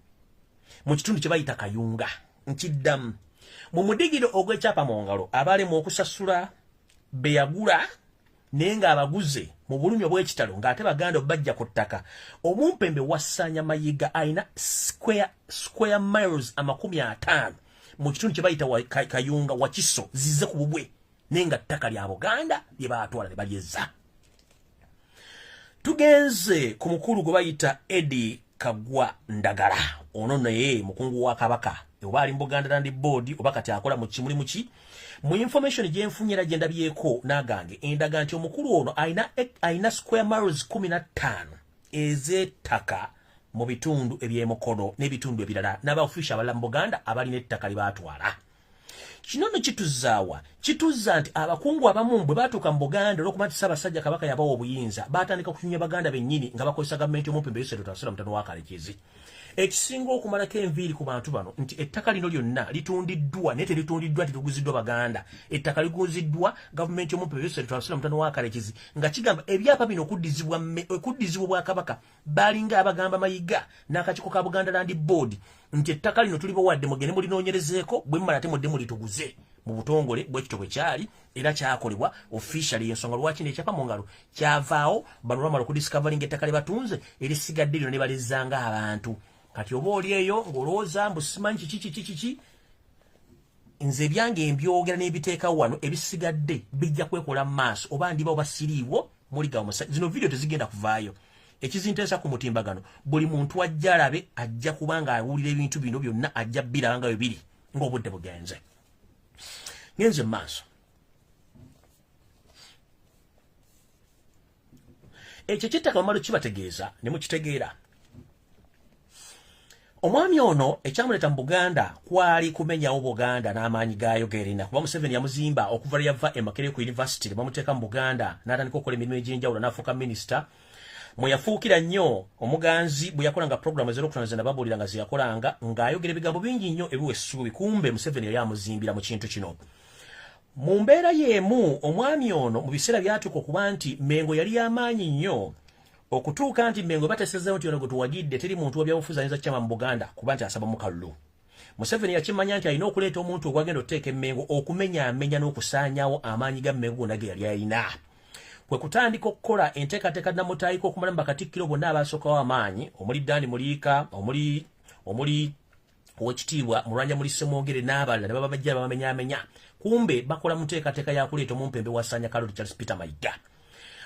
mu kitundu kye bayita Kayunga. Nkiddamu mu mudigido ogw'ekyapa mu ngalo abalemu okusasula be yagula nenga abaguze mu bulumi obw'ekitalo ng'ate baganda bajja ku ttaka. Omumpembe wassanya Mayiga ayina square miles 50 mu kitundu kye bayita Kayunga Wakiso zizze ku bubwe nenga ttaka lya Buganda lye baatwala ne balyezza. Tugenze ku mukulu gwe bayita Eddie Kagwa Ndagala. Ono naye mukungu wa Kabaka oba ali mu Buganda Land Board oba kati akola mu kimuli muki. Mu information gye nfunyira gye ndabyeko n'agange endaga nti omukulu ono ayina square miles 15 ez'ettaka mu bitundu eby'emukono n'ebitundu ebirala n'abaofisha abalala mu Buganda abalina ettaka lye baatwala. Kino no kituzaawa kituzza nti abakungu abamu bwe baatuuka mu Buganda olw'okuba nti Ssaabasajja Kabaka yabawa obuyinza baatandika kunyumya Baganda bennyini nga bakozesa gavumenti y'omumpembe Yosero Twasula Mutano wa Kalekezi. Ekisinga okumalako enviiri ku bantu bano nti ettaka lino lyonna litundiddwa naye terituundiddwa lituguziddwa Baganda. Ettaka liguziddwa gavumenti y'omumpembe Yosero Twasula Mutano wa Kalekezi nga kigamba ebyapa bino okuddizibwa bwa Kabaka balinga abagamba Mayiga n'akakiiko ka Buganda Land Board nti ettaka lino tulibawadde mugende mulinoonyerezeeko bwe mmala ate mudde mulituguze mu butongole bwekito bwe kyali era kyakolebwa officially. Ensonga lwaki nekyapa mu ngalo kyavaawo bano lwamala okudiscovering ettaka lye batunze erisigadde lino ne balizzanga abantu. Kati oba oli eyo ng'olowooza mbu simanyi kiki nze ebyange mbyogera n'ebiteeka wano ebisigadde bijja kwekola mu maaso oba ndiba oba siriiwo muligawo musa zino video tezigenda kuvaayo. Ekizinteesa ku mutimbagano buli muntu ajja alabe ajja kubanga awulira ebintu bino byonna ajja biraba nga bwe biri ng'obudde bugenze. Ngenze mu maaso ekyo ky'ettaka bamala kibategeeza ne mukitegeera. Omwami ono ekyamuleeta mu Buganda kwali kumenyawo Buganda n'amaanyi gaayo gerina kuba Museveni yamuzimba okuva lwe yava e Makerere ku University ne bamuteeka mu Buganda n'atandika okukola emirimu egy'enjawulo n'afuuka minisita. Mwe yafuukira nnyo omuganzi bwe yakolanga programu ez'olwokutaano nababuulira nga ze yakolanga ng'ayogera ebigambo bingi nnyo ebiwa essuubi kumbe Museveni yali amuzimbira mu kintu kino. Mu mbeera y'emu omwami ono mu biseera byatuuka okuba nti Mengo yali y'amaanyi nnyo okutuuka nti Mengo bateesezzayo nti ono gwe tuwagidde teri muntu w'ebyobufuzi ayinza kyama mu Buganda kuba nti asaba mu kalulu. Museveni yakimanya nti alina okuleeta omuntu ogwagenda okuteeka Mengo okumenyaamenya n'okusaanyaawo amaanyi ga Mengo gonna ge yali alina. Kwe kutandika okukola enteekateeka namutaayiko okumala mu bakatikkiro bonna abaasookawo amaanyi omuli Dani Muliika omuli Owekitiibwa Mulwanja Muli Ssemwogere n'abalala ne baba bajja bamenyaamenya kumbe bakola mu nteekateeka ya kuleeta omumpembe wa Ssaanya Kaloli Charles Peter Mayiga.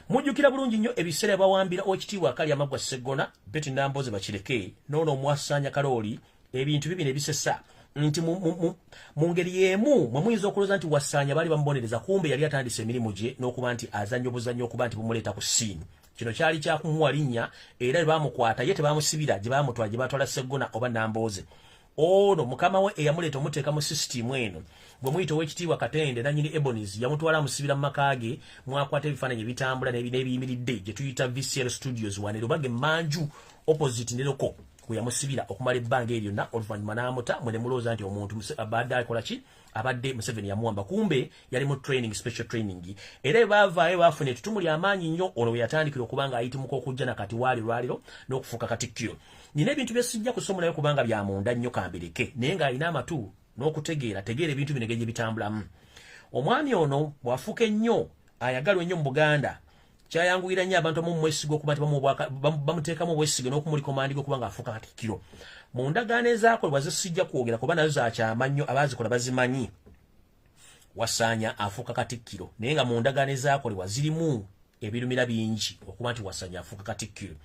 Mujjukira bulungi nnyo ebiseera bawambira Owekitiibwa Akali Amaggwa Sseggona Betty Nambooze bakireke n'ono omwa Ssaanya Kaloli ebintu bibino ebisesa nti mu ngeri y'emu mwe muyinza okulooza nti Wassaanya baali bamubonereza kumbe yali atandise emirimu gye n'okuba nti azannya obuzannyo okuba nti bumuleeta ku ssiini. Kino kyali kyakumuwa linnya era baamukwata ye tebaamusibira gye baamutwala gye baatwala Sseggona oba Nambooze. Ono mukama we eyamuleeta omuteeka mu sisitimu eno bwe muyita Owekitiibwa Katende nannyini Ebonies yamutwala amusibira mu maka ge mwakwata ebifaananyi ebitambula n'ebiyimiridde gye tuyita VCL Studios wane Lubage Manju opposite ne Loko kwe yamusibira okumala ebbanga eryo lyonna oluvannyuma n'amuta mwe ne mulowooza nti omuntu abadde akola ki abadde Museveni yamuwamba kumbe yali mu training special training era baavaayo baafuna ettutumu ly'amaanyi nnyo olwo we yatandikira okuba nga ayitimuka okujja na kati waali lwaliro n'okufuuka katikkiro. Nina ebintu bye sijja kusomolayo kubanga bya munda nnyo kambireke naye ng'alina amatu n'okutegeera ebintu bino engeri gye bitambulamu. Omwami ono bw'afuuka ennyo ayagalwa ennyo mu Buganda kyayanguyira nnyo abantu abamu mwesiga okuba nti bamuteekamu obwesige n'okumulikomandiga okuba ng'afuuka katikkiro. Mu ndagaano ezaakolebwa ze sijja kwogera kuba nazo zakyama nnyo abaazikola bazimanyi. Wassaanya afuuka katikkiro naye nga mu ndagaano ezaakolebwa zirimu ebirumira bingi okuba nti Wassaanya afuuka katikkiro.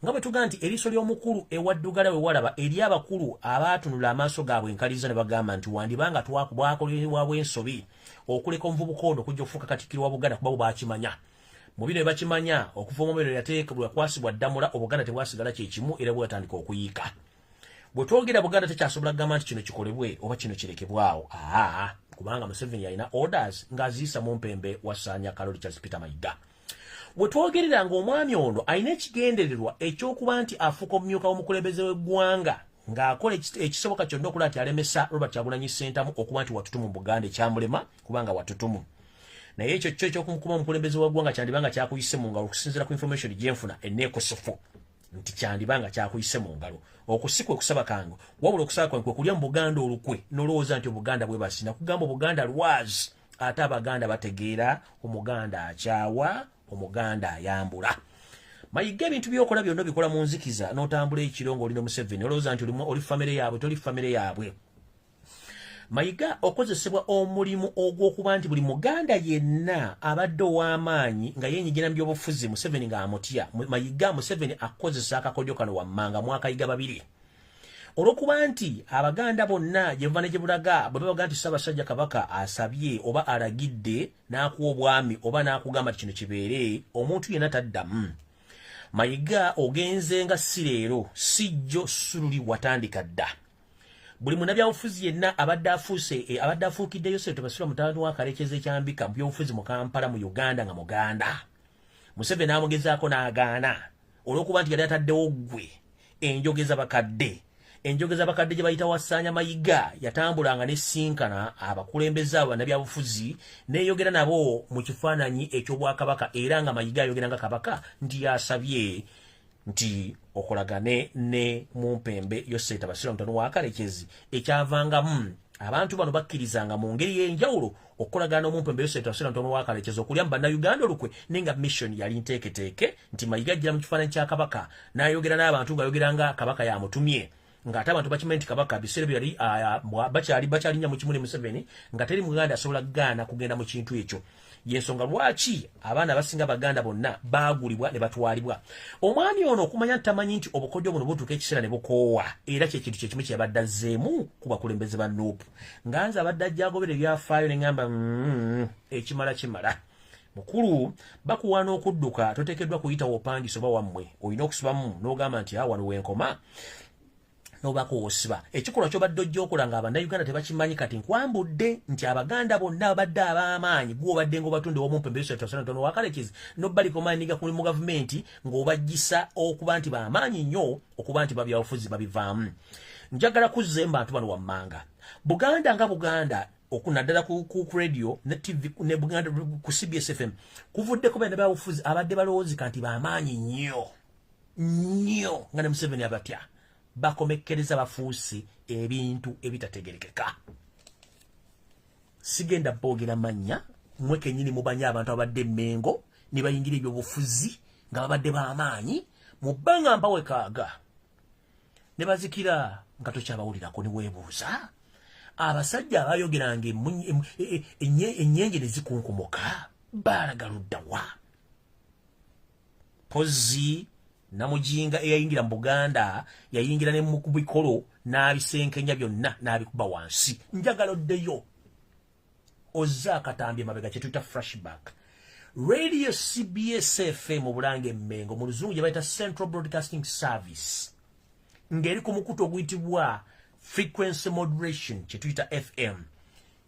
Nga bwe tugaa nti eriiso ly'omukulu ewaddugala we walaba eri abakulu abaatunula amaaso gaabwe enkaliza ne bagamba nti wandibanga bwakolebwa bw'ensobi okuleka omuvubuka ono okujja okufuuka katikkiro wa Buganda kuba bo baakimanya. Mu bino bakimanya okuva omubiro yakwasibwa ddamula Obuganda tebwasigala kye kimu era bwatandika okuyiika. Bwe twogera Buganda tekyasobola kugamba nti kino kikolebwe oba kino kirekebwawo kubanga Museveni yalina orders ng'aziisa mu mpembe wa Ssaanya Kaloli Charles Peter Mayiga. Bwe twogerera ng'omwami ono alina ekigendererwa eky'okuba nti afuuka omumyuka w'omukulembeze w'eggwanga ng'akola ekisoboka kyonna okulaba nti alemesa Robert Kyagulanyi Ssentamu okuba nti watutumu mu Buganda ekyamulema kubanga watutumu. Naye ekyo kyo eky'okumukuma omukulembeze w'eggwanga kyandibanga kyakuyise mu ngalo okusinziira ku information gye nfuna enneekosofu nti kyandibanga kyakuyise mu ngalo. Okusikwe kusaba kange wabula okusaba kwange kwe kulya mu Buganda olukwe n'olowooza nti Obuganda bwe basi nakugamba Obuganda lwazi ate abaganda bategeera omuganda akyawa omuganda ayambula. Mayiga ebintu byokola byonna bikola mu nzikiza n'otambula ekiro ng'olina Museveni olowooza nti oli famire yaabwe toli famire yaabwe. Mayiga okozesebwa omulimu ogw'okuba nti buli muganda yenna abadde ow'amaanyi nga yeenyigira mu byobufuzi Museveni ng'amutya. Mayiga Museveni akozesa akakodyo kano wammanga mwakayiga babiri. Olw'okuba nti abaganda bonna gye buva ne gye bulaga bwe babaga nti Ssaabasajja Kabaka asabye oba alagidde n'akuwa obwami oba n'akugamba nti kino kibeere, omuntu yenna taddamu. Mayiga ogenze nga si leero sijjo sululi watandika dda. Buli munnabyabufuzi yenna abadde afuukiddeyo Ssentebe Basula mutabani wa Kalekezi ekyambika mu byobufuzi mu Kampala mu Uganda nga muganda. Museveni amugezaako n'agaana olw'okuba nti yali ataddewo ggwe enjogeza bakadde gye bayita Wassanya. Mayiga yatambulanga n'essinkana abakulembeze abo bannabyabufuzi n'eyogera nabo mu kifaananyi eky'Obwakabaka, era nga Mayiga ayogera nga Kabaka nti yasabye nti okolagane ne mu mpembe yo Ssentebe Basula mutabani wa Kalekezi, ekyavangamu abantu bano bakkirizanga mu ngeri y'enjawulo okukolagana mu mpembe yo Ssentebe Basula mutabani wa Kalekezi okulya mu bannayuganda olukwe, nenga mission yali nteeketeeke nti Mayiga ajjira mu kifaananyi kya Kabaka n'ayogera n'abantu ng'ayogera nga Kabaka yamutumye, ng'ate abantu bakimanyi nti Kabaka biseera bye yali bakyalinnya mu kimuli Museveni nga teri muganda asobola kugaana kugenda mu kintu ekyo. Yensonga lwaki abaana abasinga Baganda bonna baagulibwa ne batwalibwa. Omwami ono okumanya nti tamanyi nti obukodyo buno butuuka ekiseera ne bukoowa, era kyekintu kyekimu kye yabadde azzeemu ku bakulembeze ba Nuupu. Nga nze abadde ajja agobera ebyafaayo ne ŋŋamba ekimala kimala. Mukulu bakuwa n'okudduka toteekeddwa kuyita w'opandiisa oba wammwe, olina okusibamu n'ogamba nti wano wenkoma n'obaako w'osiba. Ekikolwa ky'obadde ojja okola ng'Abannayuganda tebakimanyi kati nkwambudde nti Abaganda bonna babadde ab'amaanyi gwe obadde ng'obatunde w'omumpembe Ssentebe Basula mutabani wa Kalekezi n'obbaliko maaniga mu gavumenti ng'obajjisa okuba nti b'amaanyi nnyo okuba nti babyabufuzi babivaamu. Njagala kuzza embantu bano wammanga. Buganda nga Buganda okunaddala ku radio ne TV ne Buganda ku CBS FM kuvuddeko bannabyabufuzi abadde balowoozeka nti b'amaanyi nnyo nga ne Museveni abatya. Bakomekkereza bafuuse ebintu ebitategerekeka. Sigenda boogera mannya mmwe kennyini mubanye abantu abadde Mengo ne bayingira ebyobufuzi nga babadde b'amaanyi mu bbanga mpawekaaga ne bazikira nga tokyabawulirako ne weebuuza abasajja abayogeranga ennyenje ne zikunkumuka baalaga ludda wa? Pozzi Namujinga eyayingira mu Buganda yayingira ne mu bikolo n'abisenkenya byonna n'abikuba wansi. Njagala oddeyo ozza akatambye mabega kye tuyita flashback. Radio CBS FM mu Bulange Mmengo mu Luzungu gye bayita Central Broadcasting Service ng'eri ku mukutu oguyitibwa frequency modulation kye tuyita FM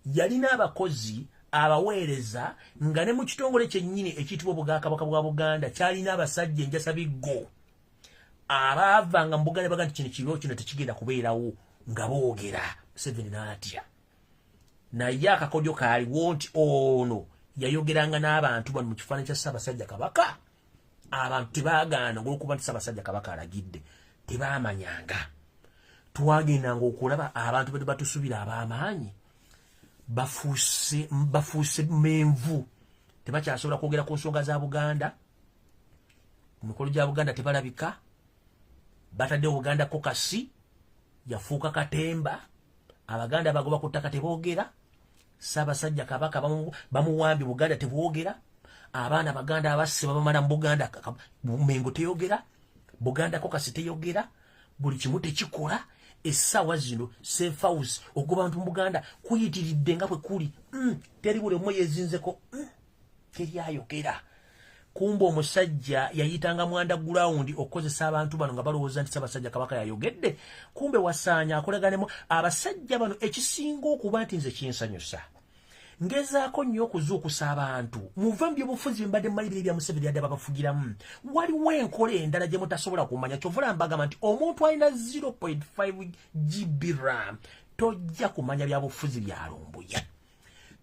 yalina abakozi abaweereza nga ne mu kitongole kyennyini ekiyitibwa Obwakabaka bwa Buganda kyalina abasajja enjasa biggo abaavanga mu Buganda baga nti kino tekigenda kubeerawo nga boogera. Museveni n'atya naye akakodyo kaaliwo nti ono yayogeranga n'abantu bano mu kifaananyi kya Ssaabasajja Kabaka. Abantu tebaagaana olw'okuba nti Ssaabasajja Kabaka alagidde, tebaamanyanga. Twagendanga okulaba abantu bwe batusubira ab'amaanyi bafuuse menvu, tebakyasobola kwogera ku nsonga za Buganda. Mu mikolo gya Buganda tebalabika. Bataddewo Buganda kokasi yafuuka katemba. Abaganda bagoba ku ttaka teboogera. Ssaabasajja Kabaka bamuwambye Buganda teboogera. Abaana Baganda abasse babamala mu Buganda Mengo teyogera. Buganda kokasi teyogera. Buli kimu tekikola. Essaawa zino safe house ogobantu mu Buganda kuyitiridde nga bwe kuli. Teri buli omu yeezinzeko. Teri ayogera. Kumba omusajja yayitanga Mwanda ground okukozesa abantu bano nga balowooza nti Ssaabasajja Kabaka yayogedde. Kumbe Wasaanya akolaganemu abasajja bano. Ekisinga okuba nti nze kinsanyusa ngezaako nnyo okuzuukusa abantu muve mu byobufuzi mbadde mmalibiri bya Museveni yadde babafugiramu. Waliwo enkola endala gye mutasobola kumanya. Kyovula mbagamba nti omuntu alina 0.5 GB RAM tojja kumanya byabufuzi bya Lumbuye,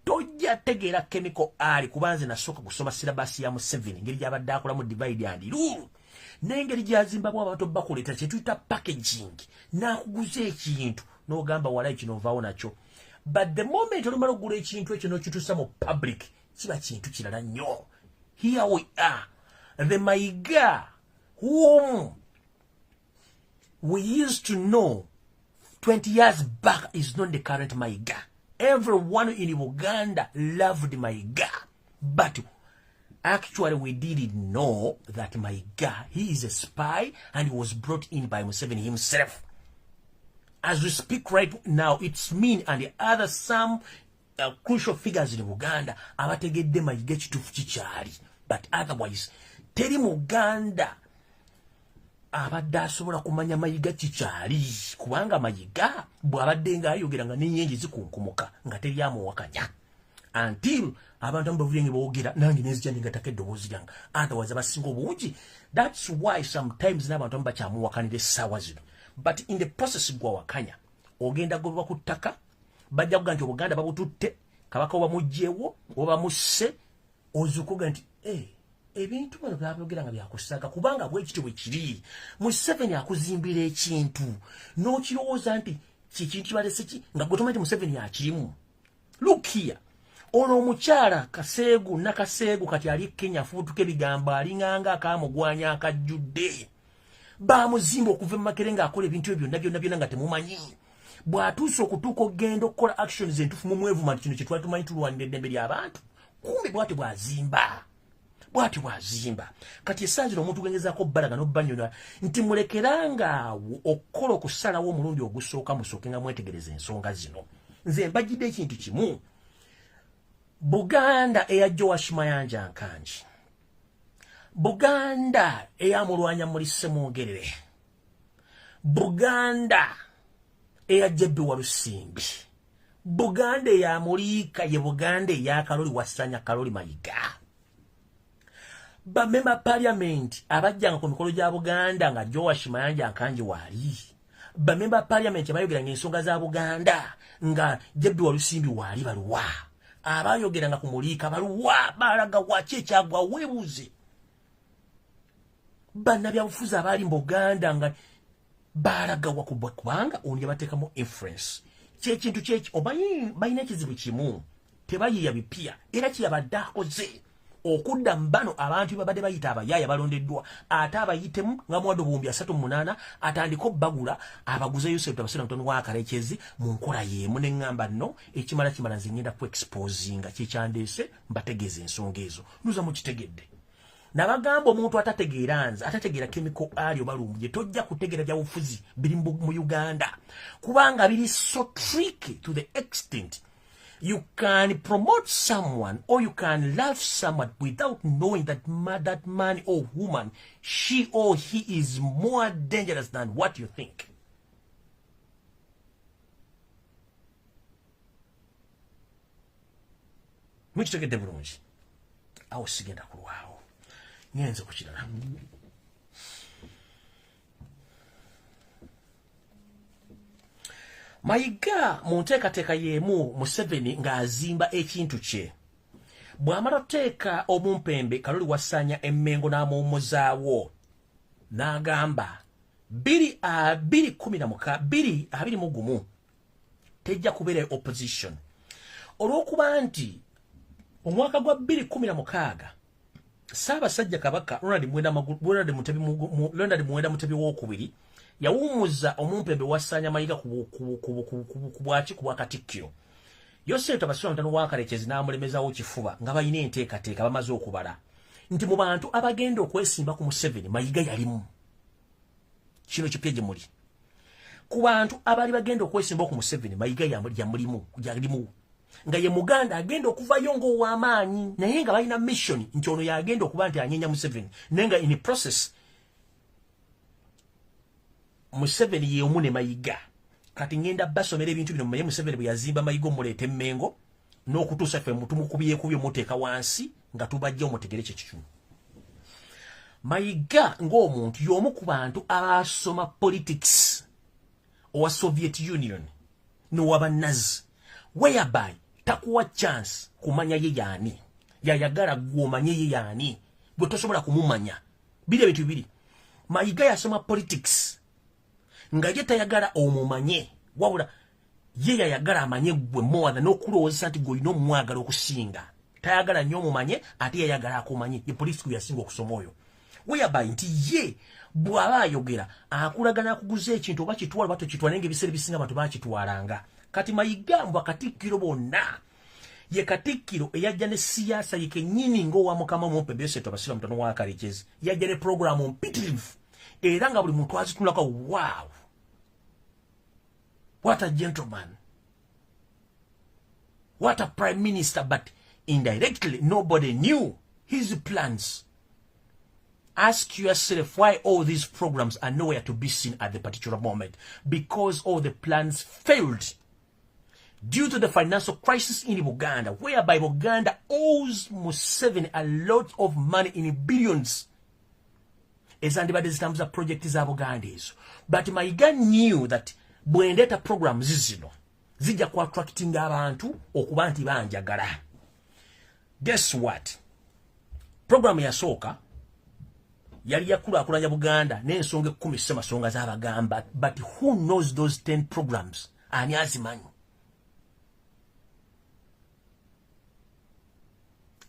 tojja tegeera chemical ali kubanze nasooka kusoma silabasi ya Museveni ngeri gy'abadde akolamu divide and rule n'engeri gy'azimbamu abantu bakuleeta kye tuyita packaging n'akuguza ekintu n'ogamba walayi kino ovaawo nakyo. But the moment olumala ogula ekintu ekyo n'okituusa mu public kiba kintu kirala nnyo. Here we are. The Mayiga whom we used to know 20 years back is not the current Mayiga. Everyone in Uganda loved Mayiga. But actually we didn't know that Mayiga, he is a spy and he was brought in by Museveni himself. As we speak right now, it's me and the other some crucial figures in Uganda abategedde Mayiga kituufu kikyali. But otherwise, teri Muganda abadde asobola kumanya Mayiga kikyali kubanga Mayiga bw'abadde ng'ayogeranga n'ennyenje zikunkumuka nga teri amuwakanya. Until abantu ambavulenge boogera nange nezija ningatako eddoboozi lyange. Otherwise abasinga obungi. That's why sometimes n'abantu bakyamuwakanira essaawa zino. But in the process gwawakanya ogenda gobwa ku ttaka bajja kuga nti Obuganda babututte kabaka obamugjeewo obamusse ozukuga nti ebintu bano byabogera nga byakusaka kubanga bwekiti bwe kiri Museveni akuzimbira ekintu n'okirowooza nti kikintu kibalese ki nga gwe tomanyi Museveni akirimu. Look here. Ono omukyala Kaseegu Nakaseegu kati ali Kenya afuutuka ebigambo alinganga akamugwanya akajjudde. Bamuzimba okuva mu Makerere ng'akola ebintu ebyo byonna nga temumanyi. Bw'atuusa okutuuka ogenda okukola actions entuufu mu mwevuma kino kye twali tumanyi tulwanira eddembe ly'abantu. Kumbe bw'ati bw'azimba. Bw'ati bw'azimba. Kati essaawa zino omuntu gengezaako bbalaga n'obbannyonnyola nti mulekeranga okukola okusalawo omulundi ogusooka musooke nga mwetegereza ensonga zino. Nze mbagidde ekintu kimu. Buganda eya Joash Mayanja Nkanji. Buganda eya mulwanya Mulise Mwongerere. Buganda eya Jebbi Walusimbi. Buganda eya Muliika ye Buganda eya Kaloli Wasanya Kaloli Mayiga. Bamemba parliament abajjanga ku mikolo gya Buganda nga Joash Mayanja Nkanji wali. Bamemba parliament abayogeranga ensonga za Buganda nga Jebbi Walusimbi wali baluwa. Abayogeranga ku Muliika baluwa balaga waki ekyagwa weebuuze. Bannabyabufuzi abali mu Buganda nga balaga wakubwa kubanga oni yabateekamu influence. Kyekintu kyeki omanyi balina ekizibu kimu tebayiiya bipya era kiyabadde akoze okudda mbano abantu babadde bayita abayaaya balondeddwa ate abayitemu nga Muwado Buwumbi 38 atandika obbagula abaguze Yosef Tabasira mutono wa Karekezi mu nkola yeemu n'eŋŋamba nno ekimala nze ngenda ku exposinga kikyandeese mbategeeza ensonga ezo nuza mukitegedde. Nabagamba omuntu atategeera chemical ali oba Lumbuye tojja kutegeera bya bufuzi biri mu Uganda kubanga biri so tricky to the extent you can promote someone or you can love someone without knowing that that man or woman, she or he is more dangerous than what you think. Mukitegedde bulungi. Awo sigenda kulwawo. Ngenze ku kirala. Mayiga mu nteekateeka yeemu Museveni ng'azimba ekintu kye. Bw'amala teeka omumpembe Kaloli Wasanya emmengo n'amuwummuzaawo. N'agamba 2021 tejja kubeera opposition. Olw'okuba nti omwaka gwa 2016 Ssaabasajja Kabaka Ronald Muwenda Mutebi w'okubiri yawumuza omumpembe Wasanya Mayiga ku Katikkiro. Yosef Tabasira mutano wa Karekezi n'amulemezawo kifuba nga balina enteekateeka bamaze okubala nti mu bantu abagenda okwesimba ku Museveni Mayiga yalimu. Kino kipya gye muli. Ku bantu abali bagenda okwesimba ku Museveni Mayiga yalimu. Nga ye Muganda agenda okuvayo ng'ow'amaanyi naye nga balina mission nti ono yagenda okuba nti anyenya Museveni naye nga in process Museveni ye omu ne Mayiga. Kati ngenda basomera ebintu bino mumenye Museveni bwe yazimba Mayiga omuleeta emmengo n'okutuusa ffe mutumukubyekubye muteeka wansi nga tubajja omutegere kye kikimu. Mayiga ng'omuntu y'omu ku bantu abasoma politics owa Soviet Union n'owa Nazi whereby takuwa chance kumanya ye yaani yayagala gw'omanye ye yaani gwe tosobola kumumanya. Biri ebintu bibiri. Mayiga yasoma politics nga ye tayagala omumanye wabula ye yayagala amanye gwe more than okulowooza nti gwe olina omwagala okusinga. Tayagala nnyo omumanye ate yayagala akumanye. Ye police ku yasinga okusoma oyo. Whereby nti ye bw'aba ayogera akulagana akuguza ekintu oba kitwala oba tokitwala naye ebiseera ebisinga abantu bakitwalanga. Kati Mayiga mbwa Katikkiro bonna ye Katikkiro eyajja ne siyaasa ye kennyini ng'owa Mukama Endobeso Tobasira mutono wa Karekezi yajja ne programu mpitirivu era nga buli muntu azitunulako wow, what a gentleman, what a prime minister, but indirectly nobody knew his plans. Ask yourself why all these programs are nowhere to be seen at the particular moment. Because all the plans failed due to the financial crisis in Uganda, whereby Uganda owes Museveni a lot of money in billions. Ezandibadde zitambuza project za Buganda ezo. But Mayiga knew that bwendeta programs zino zijja ku attracting abantu okuba nti banjagala. Guess what? Program yasooka yali yakulaakulanya Buganda n'ensonga 10 ssemasonga z'Abagamba, but who knows those 10 programs? Ani azimanyi?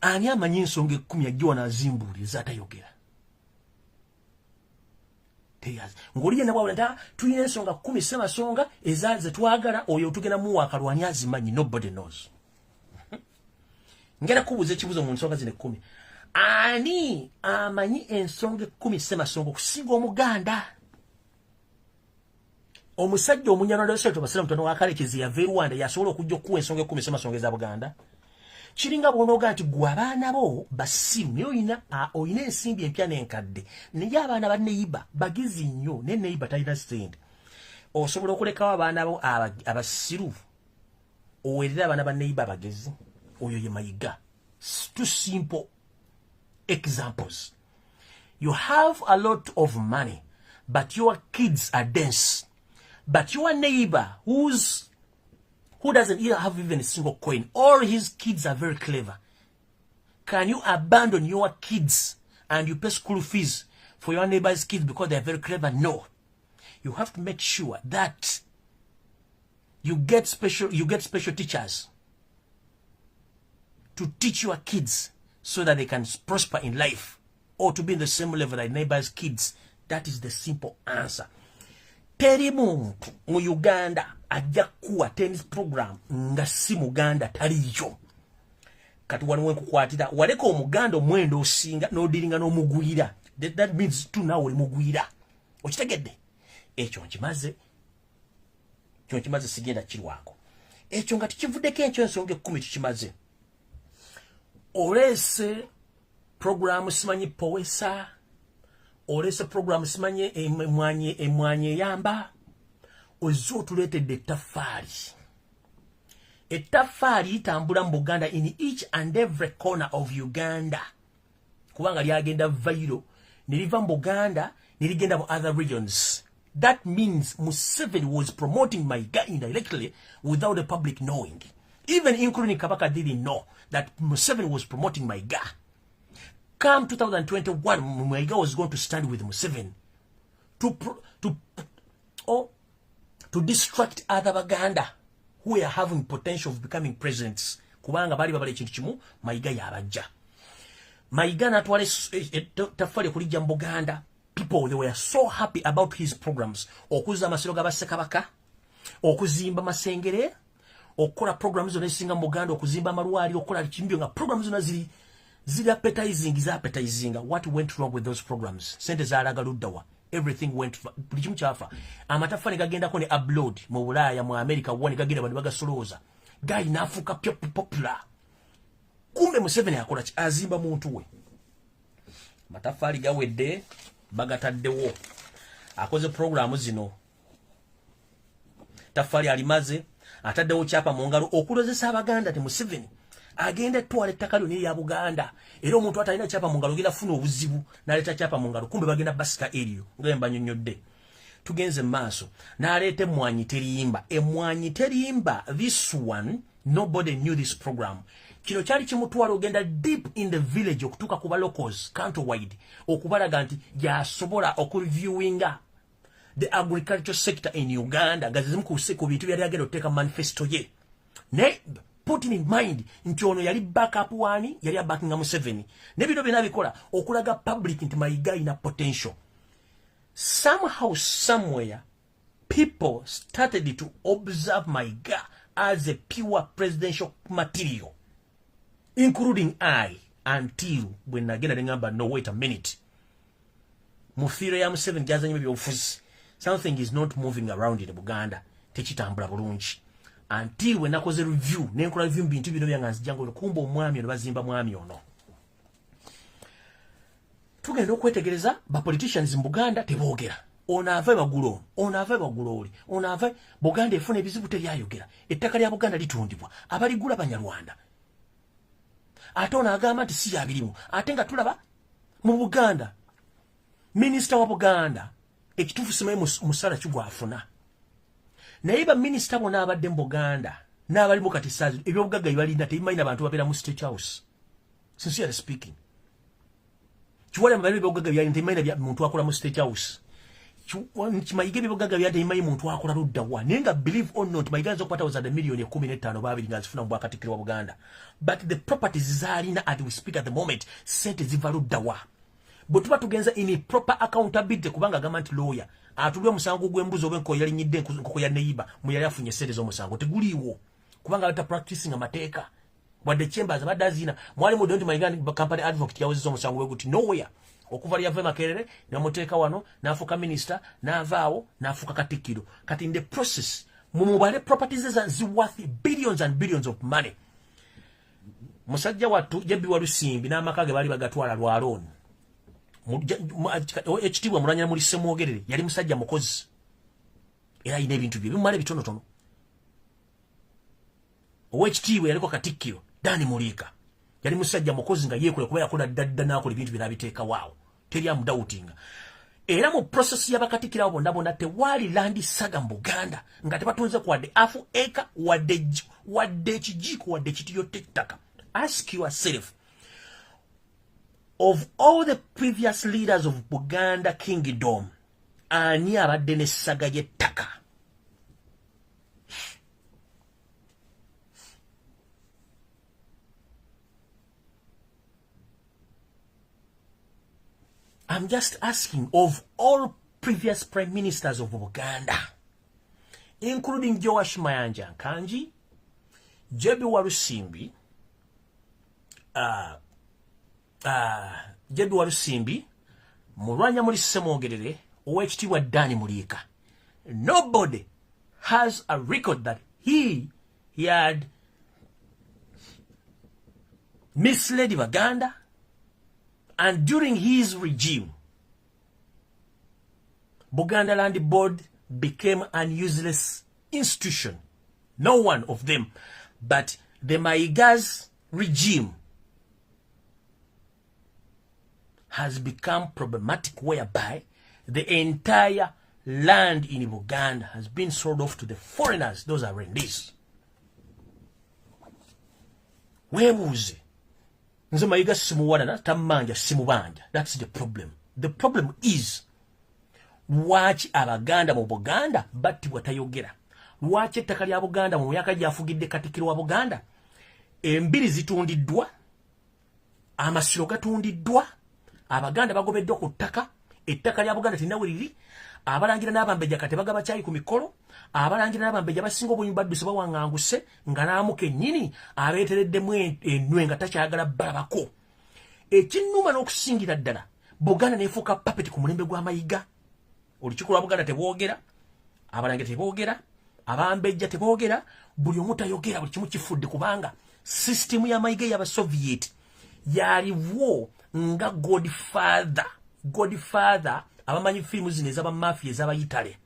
Ani amanyi ensonga 10 ajjiwa n'azimbuuliriza atayogera? Ng'oli yenna bw'abula nti tulina ensonga 10 ssemasonga ezaze twagala oyo tugenda muwaaka lwani azimanyi? Nobody knows. Ngera kubuuza ekibuuzo mu nsonga zino 10. Ani amanyi ensonga 10 ssemasonga okusinga Omuganda? Omusajja omunyana Tobasira mutono wa Karekezi yava e Rwanda yasobola okujja okuwa ensonga 10 ssemasonga eza Buganda? Kiringa bw'onooga nti gwe abaana bo basiru naye oyina ensimbi empya n'enkadde naye abaana ba neighbor bagizi nnyo ne neighbor talina ssente. Osobola okulekawo abaana bo abasiru oweerera abaana ba neighbor abagezi? Oyo ye Mayiga. Two simple examples. You have a lot of money, but your kids are dense. But your neighbor who doesn't even have even a single coin, all his kids are very clever. Can you abandon your kids and you pay school fees for your neighbor's kids because they're very clever? No. You have to make sure that you get special teachers to teach your kids so that they can prosper in life or to be in the same level as neighbor's kids. That is the simple answer. Teri muntu mu Uganda ajja kuwa tennis program nga si Muganda taliyo. Kati wano wenkukwatira waleka Omuganda omwendo osinga n'odiringa n'omugwira. That means tu nawe oli mugwira. Okitegedde? Ekyo nkimaze sigenda kirwako. Ekyo nga tukivuddeko ekyo ensonga 10 tukimaze. Olese program simanyi powesa, olese program simanyi emwanye yamba, ozo tuleetedde ettaffaali. Ettaffaali litambula mu Buganda in each and every corner of Uganda. Kubanga lyagenda viral, ne liva mu Buganda, ne ligenda mu other regions. That means Museveni was promoting Mayiga indirectly without the public knowing. Even including Kabaka didn't know that Museveni was promoting Mayiga. Come 2021, Mayiga was going to stand with Museveni to distract other Baganda who are having potential of becoming presidents. Kubanga bali babale ekintu kimu, Mayiga yabajja. Mayiga natwala ettaffaali okulijja mu Buganda. People, they were so happy about his programs. Okuza amasiro g'Abassekabaka, okuzimba masengere, okola programs zonna ezisinga mu Buganda, okuzimba amalwaliro, okola kimbyo nga programs zonna ziri appetizing. What went wrong with those programs? Sente zaalaga luddawa. Everything went buli kimu kyafa. Amataffaali gagendako ne upload mu Bulaaya mu America wone gagenda abantu bagasolooza. Guy n'afuuka popular. Kumbe Museveni akola ki? Azimba muntu we. Mataffaali gawedde bagataddewo. Akoze programu zino. Taffaali alimaze ataddewo kyapa mu ngalo okulozesa Abaganda ti Museveni agenda twala ettaka lyonna erya Buganda. Era omuntu atalina kyapa mu ngalo genda funa obuzibu n'aleeta kyapa mu ngalo. Kumbe bagenda basika eriyo nga mbanyonyodde. Tugenze maaso n'aleeta emmwanyi terimba. Emmwanyi terimba, this one nobody knew this program. Kino kyali kimutwala ogenda deep in the village okutuuka ku ba locals countrywide okubalaga nti yasobola okureviewinga the agricultural sector in Uganda gazizimu ku bintu byali agenda okuteeka manifesto ye ne putting in mind nti ono yali backup wani yali abackinga Museveni ne bino byonna bikola okulaga public nti Mayiga ina potential. Somehow somewhere people started to observe Mayiga as a pure presidential material, including I, until when I get a number, no, wait a minute. Mufire ya Museveni jaza nyebe byofuzi. Something is not moving around in Uganda. Techitambula bulungi. Until when nakoze review, nenkola review bintu bino byanganzi jango kumbo omwami ono bazimba mwami ono. Tugenda okwetegereza ba politicians mu Buganda teboogera. Ona ava bagulo, ona ava baguloli, ona ava Buganda efuna ebizibu teryayogera. Ettaka lya Buganda litundibwa. Abaligula Banyarwanda. Ate ona agamba nti si yabirimu. Ate nga tulaba mu Buganda. Minister wa Buganda ekitufu simaye musala kigwafuna. Naye ba minister bona abadde mu Buganda n'abali mu kati sazi ebyo bugagga bibalinda tebimanyi abantu babeera mu State House. Sincerely speaking. Kiwala mbali bugagga byali tebimanyi bya muntu akola mu State House. Mayiga bugagga byali tebimanyi muntu akola ludda wa. Nenga believe or not Mayiga zokupata wazada milioni 15 babiri ngazifuna mu bwakatikiro wa Buganda. But the properties zalina as we speak at the moment sente ziva ludda wa. Botuba tugenza in proper accountability kubanga government lawyer atulwe musango gw'embuzo benko yali nyidde nkoko ya neiba mu yali afunye sente zo musango teguliwo kubanga bata practicing amateeka wadde chambers badazina mwali mu don't Mayiga company advocate yawo zo musango we guti nowhere okuva ya vema kerere na muteeka wano nafuka minister na avaawo nafuka katikiro kati in the process mumubale properties zi worth billions and billions of money. Musajja watu jebi walusimbi na makage bali bagatwala lwaloni ekitibwa mulanya muri semwogerere yali musajja mukozi era ine ebintu bye bimale bitono tono owekitibwa yaliko katikkiro Dani Mulika yali musajja mukozi nga yekule kuba yakola dadda nakola ebintu binabiteeka waawo teri amudautinga era mu process y'abakatikira abo ndabona tewali land saga mu Buganda nga tebatunze kwadde afu eka wadde ekijiko wadde kitiyo tettaka. Ask yourself, of all the previous leaders of Buganda Kingdom, ani abadde ne saga y'ettaka? I'm just asking, of all previous prime ministers of Uganda, including Joash Mayanja Kanji, Jebi Walusimbi, Jebi Walusimbi, Mulwanya muri semwogerere, owekitibwa Dani Mulika. Nobody has a record that he had misled Uganda, and during his regime, Buganda Land Board became an useless institution. No one of them, but the Mayiga's regime has become problematic, whereby the entire land in Uganda has been sold off to the foreigners. Those are rendies. Where was it? Nze Mayiga simuwana tamanja simubanja. That's the problem. The problem is watch Abaganda mu Buganda bati watayogera. Watch ettaka lya Buganda mu myaka gyafugidde katikiro wa Buganda. Embiri zitundiddwa. Amasiro gatundiddwa. Abaganda bagobeddwa ku ttaka. Ettaka lya Buganda tinawuliri. Abalangira n'abambejja kate bagaba kyayi ku mikolo. Abalangira n'abambejja basinga obunyu badduse bawanganguse nga naamuke nnyini abeetereddemu ennwe nga takyagala balabako. Ekinnuma n'okusingira ddala Buganda neefuuka papeti ku mulembe gwa Mayiga. Olukiiko lwa Buganda teboogera, abalangira teboogera, abambejja teboogera, buli omu tayogera, buli kimu kifudde kubanga sisitemu ya Mayiga y'Abasoviet yaliwo nga Godfather abamanyi firimu zino ez'abamafia ez'Abayitale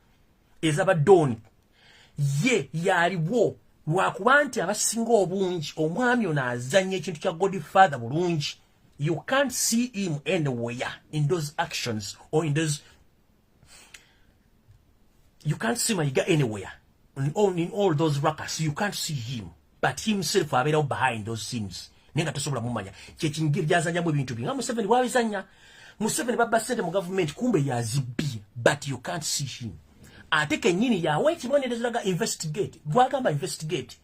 ez'Abadoni ye yaliwo lwakuba nti abasinga obungi omwami ono azannya ekintu kya Godfather bulungi. You can't see him anywhere in those actions or in those. You can't see Mayiga anywhere in all those ruckus. You can't see him, but himself behind those scenes. Nenga tosobola mumanya kyekingiri byazanyamu ebintu binga Museveni bwabizanya Museveni baba sente mu government kumbe yazibbi, but you can't see him. Ate kenyini yawe kibonerezo ga investigate. Gwagamba investigate.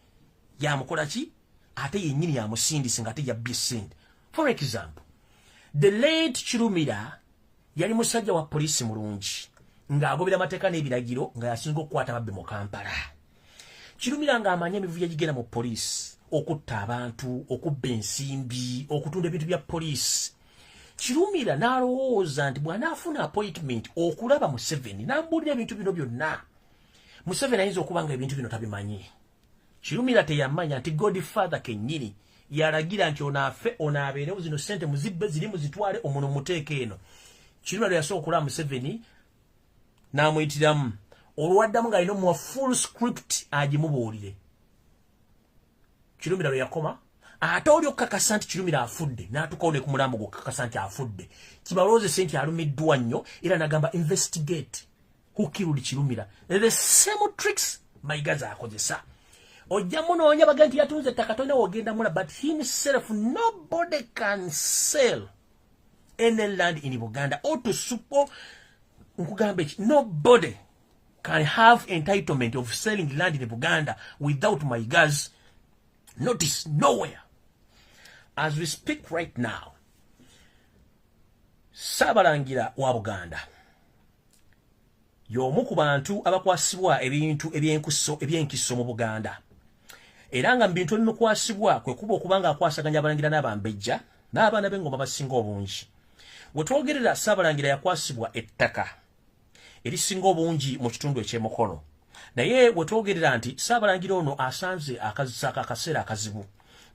Ya mukola ki? Ate yenyini ya musindi singa ate ya bisindi. For example, the late Chirumira yali musajja wa police mulungi nga agobera mateka n'ebiragiro nga yasinga okukwata babbe mu Kampala. Chirumira nga amanya emivuyo egigenda mu police, okutta abantu, okubba ensimbi, okutunda ebintu bya police. Chirumira n'alowooza nti bw'anaafuna appointment okulaba Museveni n'ambuulira ebintu bino byonna, Museveni ayinza okuba nga ebintu bino tabimanyi. Chirumira teyamanya nti Godfather kennyini yalagira nti onaafe onaabeerewo zino sente muzibbe ziri muzitwale omuno muteeke eno. Chirumira yasooka okulaba Museveni n'amuyitiramu olwaddamu ng'alina omuwa full script agimubuulire. Chirumira lwe yakoma ate oli okukakasa nti Chirumira afudde n'atuukawo ne ku mulambo gw'okukakasa nti afudde. Kibalowooze nti alumiddwa nnyo era n'agamba investigate who killed Chirumira. The same tricks Mayiga z'akozesa. Ojja munoonya baga nti yatunze ettaka tolina wogenda mula, but himself nobody can sell any land in Uganda or to support nkugambe nobody can have entitlement of selling land in Uganda without Mayiga's notice. Nowhere. As we speak right now, Ssabalangira wa Buganda y'omu ku bantu abakwasibwa ebintu ebyenkiso mu Buganda. Era nga mu bintu ebimukwasibwa kwe kuba okubanga akwasaganya abalangira n'abambejja n'abaana b'engoma basinga obungi. We twogerera Ssabalangira yakwasibwa ettaka erisinga obungi mu kitundu eky'emukono. Naye we twogerera nti Ssabalangira ono asanze akaseera akazibu.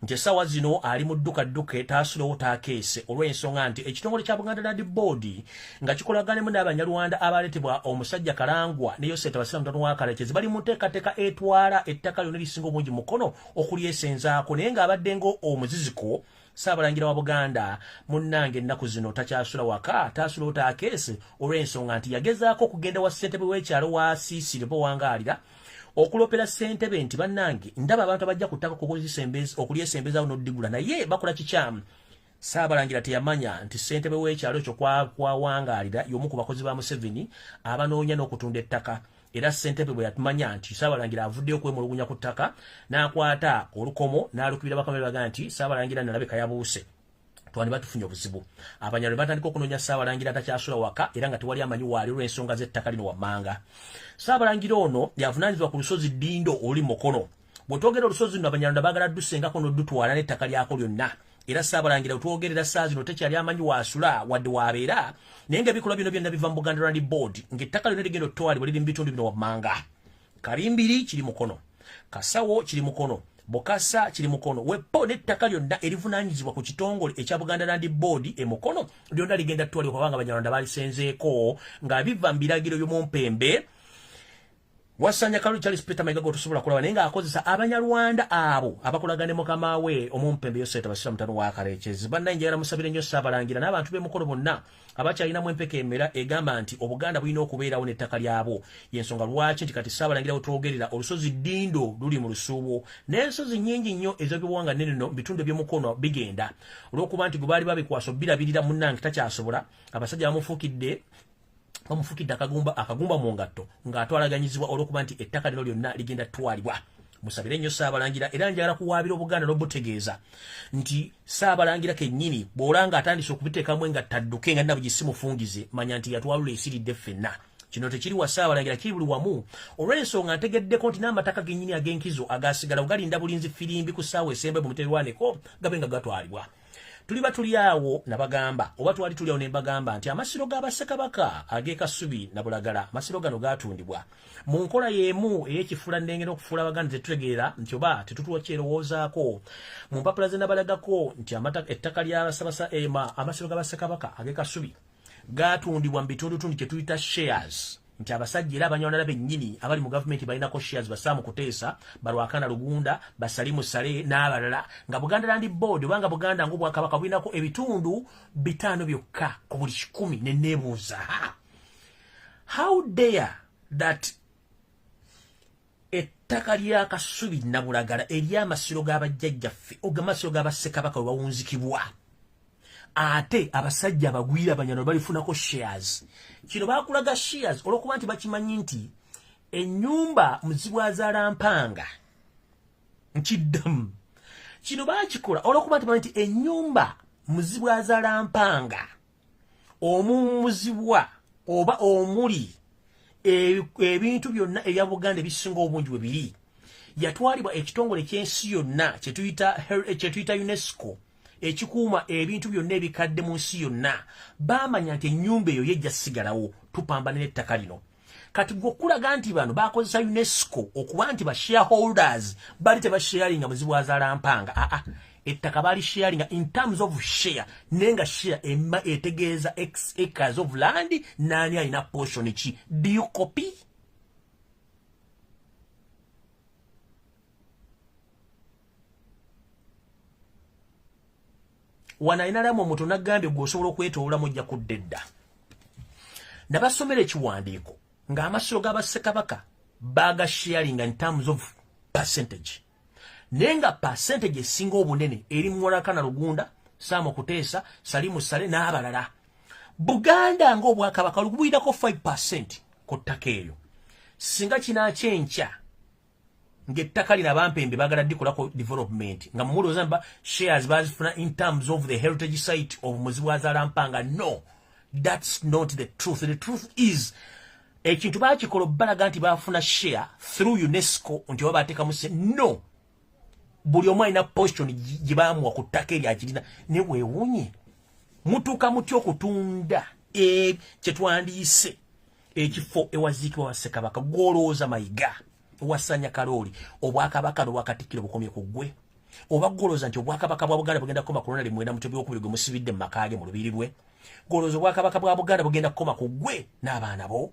Nti essaawa zino ali mu dduka taasulewo taakeese olw'ensonga nti ekitongole kya Buganda Land Board nga kikolaganemu n'Abanyarwanda abaleetebwa omusajja Kalangwa ne Yoseta Basira mutano wa Kalekezi bali mu nteekateeka etwala ettaka lyonna erisinga obungi mu mukono okulyesenzaako, naye ng'abadde omuziziko Ssabalangira wa Buganda munnange ennaku zino takyasula waka taasulewo taakeese olw'ensonga nti yagezaako okugenda wa ssentebe w'ekyalo wa Siisire Bowangaalira okulopera ssentebe nti bannange ndaba abantu abajja kutaka okulyesembezaawo n'oddigula, naye bakola kikyamu. Ssabalangira teyamanya nti ssentebe w'ekyalo ekyo kwawangaalira y'omu ku bakozi ba Museveni abanoonya n'okutunda ettaka. Era ssentebe bwe yatumanya nti Ssabalangira avuddeyo kwemulugunya ku ttaka n'akwata olukomo n'alukubira bakamera baga nti Ssabalangira nalabeka yabuuse, twandibadde tufunye obuzibu. Abanyarwanda batandika okunoonya Ssabalangira takyasula waka era nga tewali amanyi waali olw'ensonga z'ettaka lino wammanga. Ssabalangira ono yavunaanyizibwa ku lusozi Ddindo oli Mukono. Bwe twogera olusozi luno Abanyarwanda baagala ddusengako n'oddutwala n'ettaka lyako lyonna. Era Ssabalangira twogerera saa zino tekyali amanyi waasula wadde wabeera, naye ng'ebikolwa bino byonna biva mu Buganda Land Board ng'ettaka lyonna ligenda ottwalibwa liri mu bitundu bino wammanga. Kalimbiri kiri Mukono, Kasawo kiri Mukono, Bokasa kiri Mukono. Wepo n'ettaka lyonna erivunaanyizibwa ku kitongole ekya Buganda Land Board e Mukono lyonna ligenda ttwalibwa kubanga Abanyarwanda balisenzeeko nga biva mu biragiro by'omumpembe wasanya Kalu Charles Peter Mayiga gotusobola kulaba naye ng'akozesa Abanyarwanda abo abakolagane mukama we omumpembe Yoseta Basira mutano wa Kalekezi. Bannange njagala musabire nnyo Ssabalangira n'abantu b'emukono bonna abakyalinamu empeka emera egamba nti Obuganda bulina okubeerawo n'ettaka lyabo. Y'ensonga lwaki nti kati Ssabalangira wetwogerera olusozi Ddindo luli mu lusuubo n'ensozi nnyingi nnyo ez'ebiwanga nnene no bitundu by'emukono bigenda olw'okuba nti gwe baali babikwaso birabirira munnange takyasobola. Abasajja bamufukidde akagumba mu ngatto ng'atwalaganyizibwa olw'okuba nti ettaka lino lyonna ligenda ttwalibwa. Musabire nnyo Ssabalangira era njagala kuwaabira Obuganda n'obutegeeza nti Ssabalangira kennyini bw'olanga atandise okubiteekamu engatta adduke nga nabugisimufungize manya nti yatwalula esiridde ffenna. Kino tekiri wa Ssabalangira kiri buli wamu olw'ensonga ntegeddeko nti n'amataka gennyini ag'enkizo agasigala galinda bulinzi firimbi ku ssaawa esembe mu muterwaneko gabe nga gatwalibwa. Tuli awo nabagamba oba twali tuli awo ne mbagamba nti amasiro g'Abassekabaka ag'Ekasubi na Bulagala amasiro gano gaatundibwa mu nkola y'emu ey'ekifula ndengera okufuula Abaganda tetutegeera nti oba tetutuwakyerowoozaako mu mpapula ze nabalagako nti ettaka amasiro g'Abassekabaka ag'Ekasubi gaatundibwa mu bitundutundu kye tuyita shares, nti abasajja era Abanyarwanda bennyini abali mu gavumenti balinako shares Basaamu Kuteesa, Balwakana Lugunda, Basalimu Sale n'abalala, nga Buganda Land Board obanga Buganda ng'Obwakabaka bulinako ebitundu 5 byokka ku buli 100. Ne neebuuza, how dare that ettaka lya Kasubi na Bulagala ery'amasiro g'abajjajjaffe amasiro g'Abassekabaka we bawunzikibwa ate abasajja abagwira abanyano balifunako shares kino bakulaga shares olwokuba nti bakimanyi nti ennyumba muzibwazaala mpanga nkiddamu kino bakikola olwokuba nti bamanyi nti ennyumba muzibwazaala mpanga omumuzibwa oba omuli ebintu byonna ebya Buganda ebisinga obungi bwe biri yatwalibwa ekitongole ky'ensi yonna kyetuyita UNESCO ekikuuma ebintu byonna ebikadde mu nsi yonna baamanya nti ennyumba eyo yejja sigalawo tupambane n'ettaka lino kati gw'okulaga nti bano bakozesa UNESCO okuba nti ba shareholders bali tebasharinga muzibwazaala mpanga ettaka bali sharinga in terms of share nenga share etegeeza acres of land nani alina portion ki do you copy wanainalamu omuntu nagambye gwosobola okwetoola mujja kuddedda nabasomera ekiwandiiko ng'amasiro g'abassekabaka baga sharing in terms of percentage nenga percentage esinga obunene eri Muwaraka na Lugunda Samo Kuteesa Salimu Sale n'abalala Buganda ng'obwakabaka lugubirako 5% ku ttaka eryo singa kinakyenkya ng'ettaka lina bampembe bagala ddikolako development nga mumulowooza mba shares bazifuna in terms of the heritage site of muzibwazaala mpanga no that's not the truth. The truth is ekintu bakikola balaga nti bafuna share through UNESCO nti babateeka mu no buli omu alina portion gye ku ttaka eryo akirina ne weewunye mutuuka mutya okutunda kye twandiise ekifo ewaziikibwa Bassekabaka gw'olowooza Mayiga wasanya Kalooli obwakabaka n'obwakatikkiro bukomye ku ggwe oba gw'olowooza nti obwakabaka bwa Buganda bugenda kukoma ku 2009 Mutwe gw'okubiri gwe musibidde mu maka ge mu Lubiri lwe gw'olowooza obwakabaka bwa Buganda bugenda kukoma ku ggwe n'abaana bo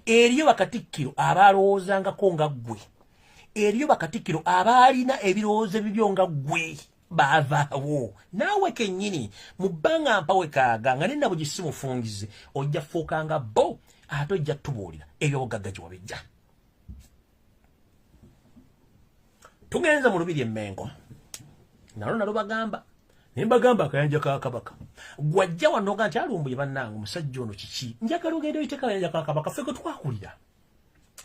eriyo bakatikkiro abalowoozangako nga ggwe eriyo bakatikkiro abaalina ebirowoozo ebibyo nga ggwe baavaawo naawe kennyini mu bbanga mpawe kaaga nga nenna bugisi mufungize ojja fuukanga bo ate ojja tubuulira ebyobugagga gye wabijja tugenze mu Lubiri Emmengo nalo bagamba nembagamba akayanja ka Kabaka gwajja wanoga nti Lumbuye bannange omusajja ono kiki njagala ogenda oyiteka akayanja ka Kabaka ffe twakulira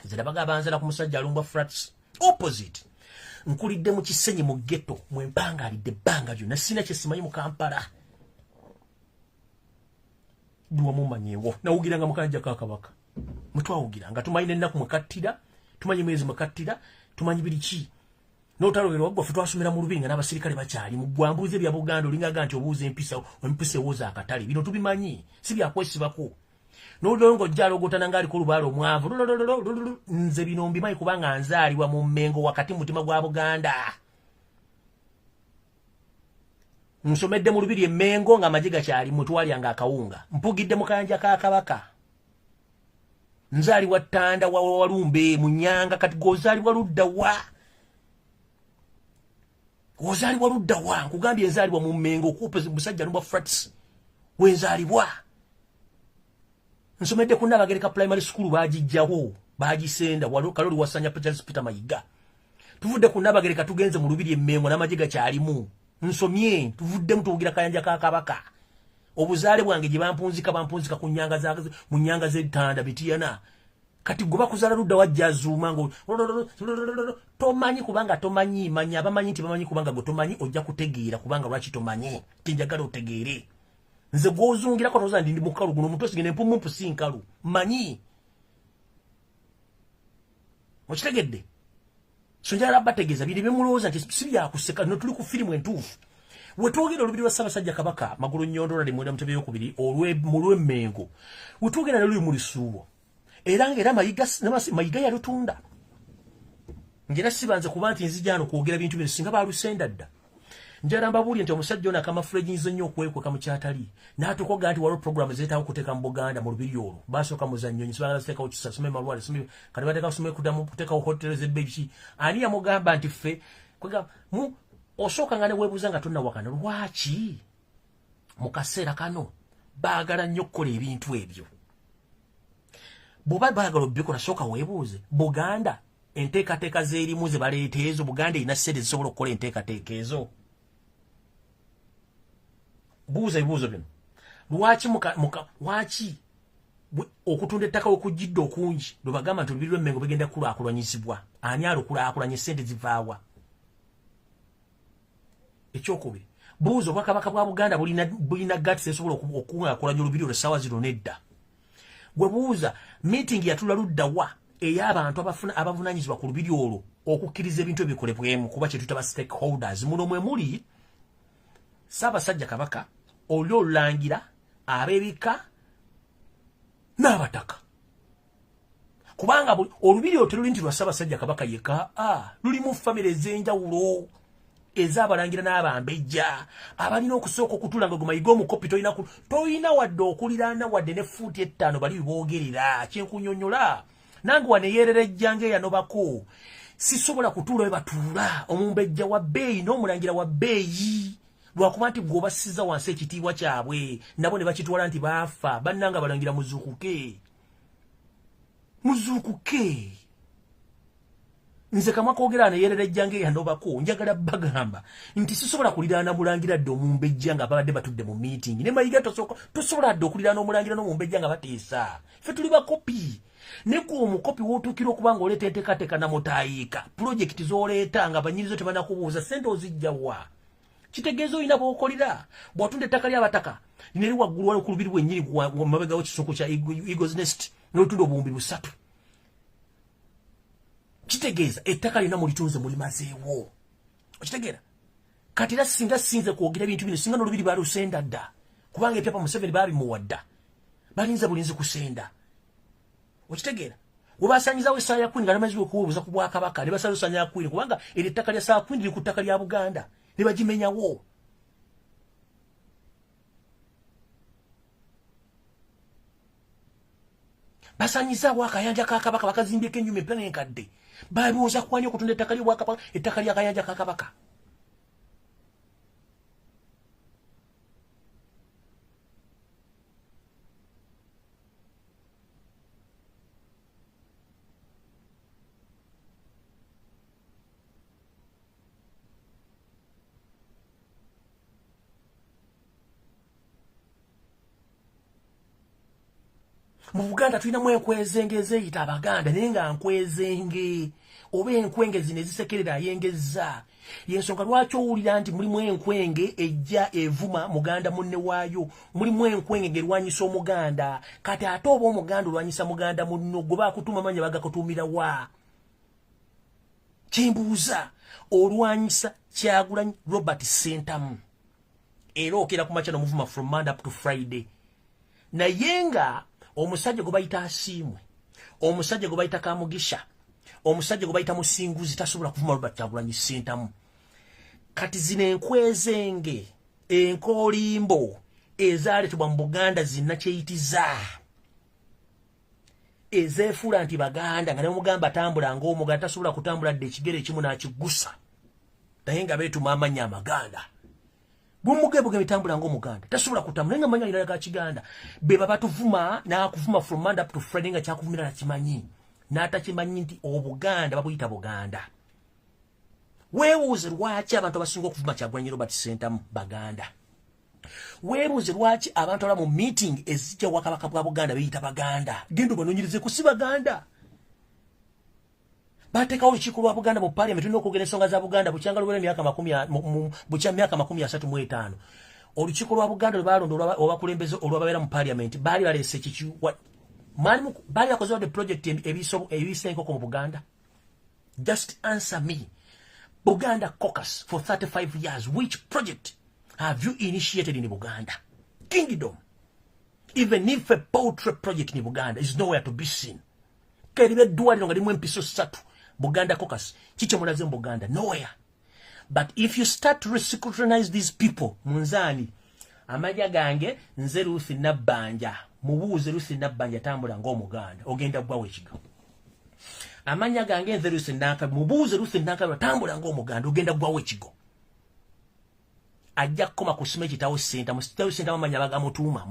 nze nabagamba nzala ku musajja Lumbwa Flats opposite nkulidde mu Kisenyi mu ghetto mwempangalidde ebbanga lyonna sina kye simanyi mu Kampala duwa mumanyeewo nawugiranga mu kayanja ka Kabaka mutwawugiranga tumanyi n'ennaku mwekattira tumanyi mwezi mwekattira tumanyi biri ki n'otalogera wagwa ffe twasomera mu Lubiri nga n'abasirikale bakyali mu gwambuuze bya Buganda olingaga nti obuuza empisa ewooza akatale bino tubimanyi si byakwesibako n'olongo jjalogotana ng'aliko olubaala omwavu nze bino mbimanyi kubanga nzaalibwa mu Mmengo wakati mu mutima gwa Buganda nsomedde mu Lubiri Emmengo ng'amagye gakyali mutwalyanga akawunga mpugidde mu kayanja ka Kabaka nzaalibwa Ttanda wa Walumbe mu Nyanga kati gozaalibwa ludda wa ozaalibwa ludda wa nkugambye nzaalibwa mu Mmengo okupe musajja Lumbwa Flats wenzaalibwa nsomedde ku Nabagereka primary school baagijjawo baagisenda Kalooli wasanya Peter Mayiga tuvudde ku Nabagereka tugenze mu Lubiri Emmengo n'amagye gakyalimu nsomye tuvuddemu tuwugira kayanja ka Kabaka obuzaale bwange gye bampunzika ku mu nyanga z'Ettanda Bitiyana kati gwe bakuzaala ludda wajja azuuma ngo tomanyi kubanga tomanyi manya abamanyi nti bamanyi kubanga gwe tomanyi ojja kutegeera kubanga lwaki tomanyi tinjagala otegeere nze gw'ozungirako tooza ndi mukalu guno omuntu osigende empumumpu si nkalu manyi okitegedde so njagala bategeeza biri bemulowooza nti si byakuseka no tuli ku firimu entuufu wetwogera Olubiri lwa Ssaabasajja Kabaka Magulu Nnyondola limwenda Mutebe y'okubiri mu Lw'Emmengo wetwogera ne luli mu Lisuubo era Mayiga yalutunda ngera sibanze kuba nti nzija ano kwogera bintu bino singa balusenda dda njala mbabuulye nti omusajja ono akamafulejinze nnyo okwekweka mu kyatali n'atukoga nti waliwo programu zeetaawo okuteeka mu Buganda mu Lubiri olwo baasooka muzannyo nsibaagala ziteekawo kisa some malwale kati bateeka some kuddamu kuteekawo hotele z'ebbeeki ani yamugamba nti ffe osooka nga ne weebuuza nga tonnawakana lwaki mu kaseera kano baagala nnyo okukola ebintu ebyo bw'oba baagala obbikola sooka weebuuze Buganda enteekateeka zeerimu ze baleeta ezo Buganda erina ssente zisobola okukola enteekateeka ezo buuza ebibuuzo bino. Lwaki okutunda ettaka okujjidde okungi lwe bagamba nti Olubiri lw'Emmengo begenda kulaakulanyizibwa? Ani alukulaakulanye? Ssente zivaawa? Ekyokubiri, buuza Obwakabaka bwa Buganda bulina gati esobola okukulaakulanya Olubiri olwo essaawa zino nedda. Gwe buuza meeting yatula ludda wa ey'abantu abavunaanyizibwa ku Lubiri olwo okukkiriza ebintu ebikolebwemu kuba kye tuyita ba stakeholders. Muno mwe muli Ssaabasajja Kabaka, oli olulangira, ab'ebika n'abataka. Kubanga Olubiri olwo teruli nti lwa Ssaabasajja Kabaka yekka, lulimu famire ez'enjawulo ez'abalangira n'abambejja abalina okusooka okutula nga Mayiga omukopi toyina wadde okuliraana wadde ne fuuti 5 bali boogerera kyenkunyonnyola. Nange waneeyerera ejjanga eyanobako sisobola kutuula we batuula, omumbejja wa bbeeyi n'omulangira wa bbeeyi, lwakuba nti gw'obasiza wansi ekitiibwa kyabwe nabo ne bakitwala nti baafa. Bannanga balangira muzuukuke. Nze kamwa koogera neeyerera ejjanga eyanobako njagala bagamba nti sisobola kuliraana mulangira dde omumbejja nga babadde batudde mu meeting. Ne Mayiga tosobola dde okuliraana omulangira n'omumbejja nga bateesa. Ffe tuli bakopi. Ne gwe omukopi w'otuukira okuba ng'oleeta enteekateeka na mutaayiika pulojekiti z'oleeta nga banyirizo tebanakubuuza ssente ozijja wa? Kitegeeza olina bw'okolera. Bw'otunda ettaka ly'abataka neri waggulu wali ku Lubiri bwennyini mabega w'ekisuuku kya Eagles Nest n'otunda obuwumbi 3. Kitegeeza ettaka lina mulitunze mulimazeewo. Okitegeera? Kati era singa sinze kwogera ebintu bino singa n'Olubiri baalusenda dda, kubanga ebyapa Museveni baabimuwa dda, balinza bulinzi kusenda. Okitegeera? We baasanyizawo essaawa ya Queen nga namaze okuweebuza ku Bwakabaka ne basalusanya ya Queen kubanga eryo ettaka lya Ssaawa Queen liri ku ttaka lya Buganda ne bagimenyawo. Basanyizaawo akayanja ka Kabaka bakazimbyeko ennyumba empya n'enkadde. Baabiwoza kwani okutunda ettaka ly'Obwakabaka, ettaka ly'akayanja ka Kabaka. Mu Buganda tulinamu enkwezenge ezeyita Abaganda naye nga nkwezenge oba enkwenge zino ezisekerera ayengezza. Yensonga lwaki owulira nti mulimu enkwenge ejja evuma Muganda munne waayo, mulimu enkwenge ng'erwanyisa Omuganda. Kati ate oba Omuganda olwanyisa Muganda munno gwe baakutuma manya bagakutuumira wa? Kimbuuza olwanyisa Kyagulanyi Robert Sentamu era okera ku makya n'omuvuma from Monday up to Friday. Naye nga omusajja gwe bayita Asiimwe, omusajja gwe bayita Kamugisha, omusajja gwe bayita Musinguzi tasobola kuvuma Robert Kyagulanyi Sentamu. Kati zino enkwezenge, enkoolimbo ezaaleetebwa mu Buganda zinnakyeyitiza ezeefuula nti Baganda nga ne mugamba tambula ng'Omuganda tasobola kutambula dde ekigere ekimu n'akiggusa naye nga beetuma amannya Amaganda. Bumugebuge mitambula ng'Omuganda tasobola kutambula nga manya ira ga Kiganda. Beba batuvuma n'akuvuma from Monday up to Friday nga kyakuvumira nakimanyi n'atakimanyi nti Obuganda babuyita Buganda. Weebuuze lwaki abantu abasinga okuvuma Kyagulanyi Robert Sentamu Baganda. Weebuuze lwaki abantu abala mu meeting ezijja Bwakabaka bwa Buganda beyita Baganda. Genda obanoonyereze ku si Baganda. Bateekawo olukiiko lwa Buganda mu Parliament tulina okwogera ensonga za Buganda bukyanga luwera myaka 35. Olukiiko lwa Buganda lwe baalonda obakulembeze olwababeera mu Parliament baali baleese kiki baali bakozewo the project ebiisa enkoko mu Buganda. Just answer me. Buganda caucus for 35 years. Which project have you initiated in Buganda? Kingdom. Even if a poultry project in Buganda is nowhere to be seen. Keribe duwaliro nga limu empiso 3. Buganda caucus. Chiche mulaze mu Buganda. Nowhere. But if you start to recognize these people, munzani, amajja gange nze Ruth Nabbanja. Mubuuze Ruth Nabbanja tambula ng'Omuganda. Ogenda gwawe ekigo. Amanya gange nze Ruth Nankabirwa. Mubuuze Ruth Nankabirwa tambula ng'Omuganda. Ogenda gwawe ekigo. Ajja kukoma kusima ekitawo Sentamu. Ekitawo Sentamu amanya bagamutuuma.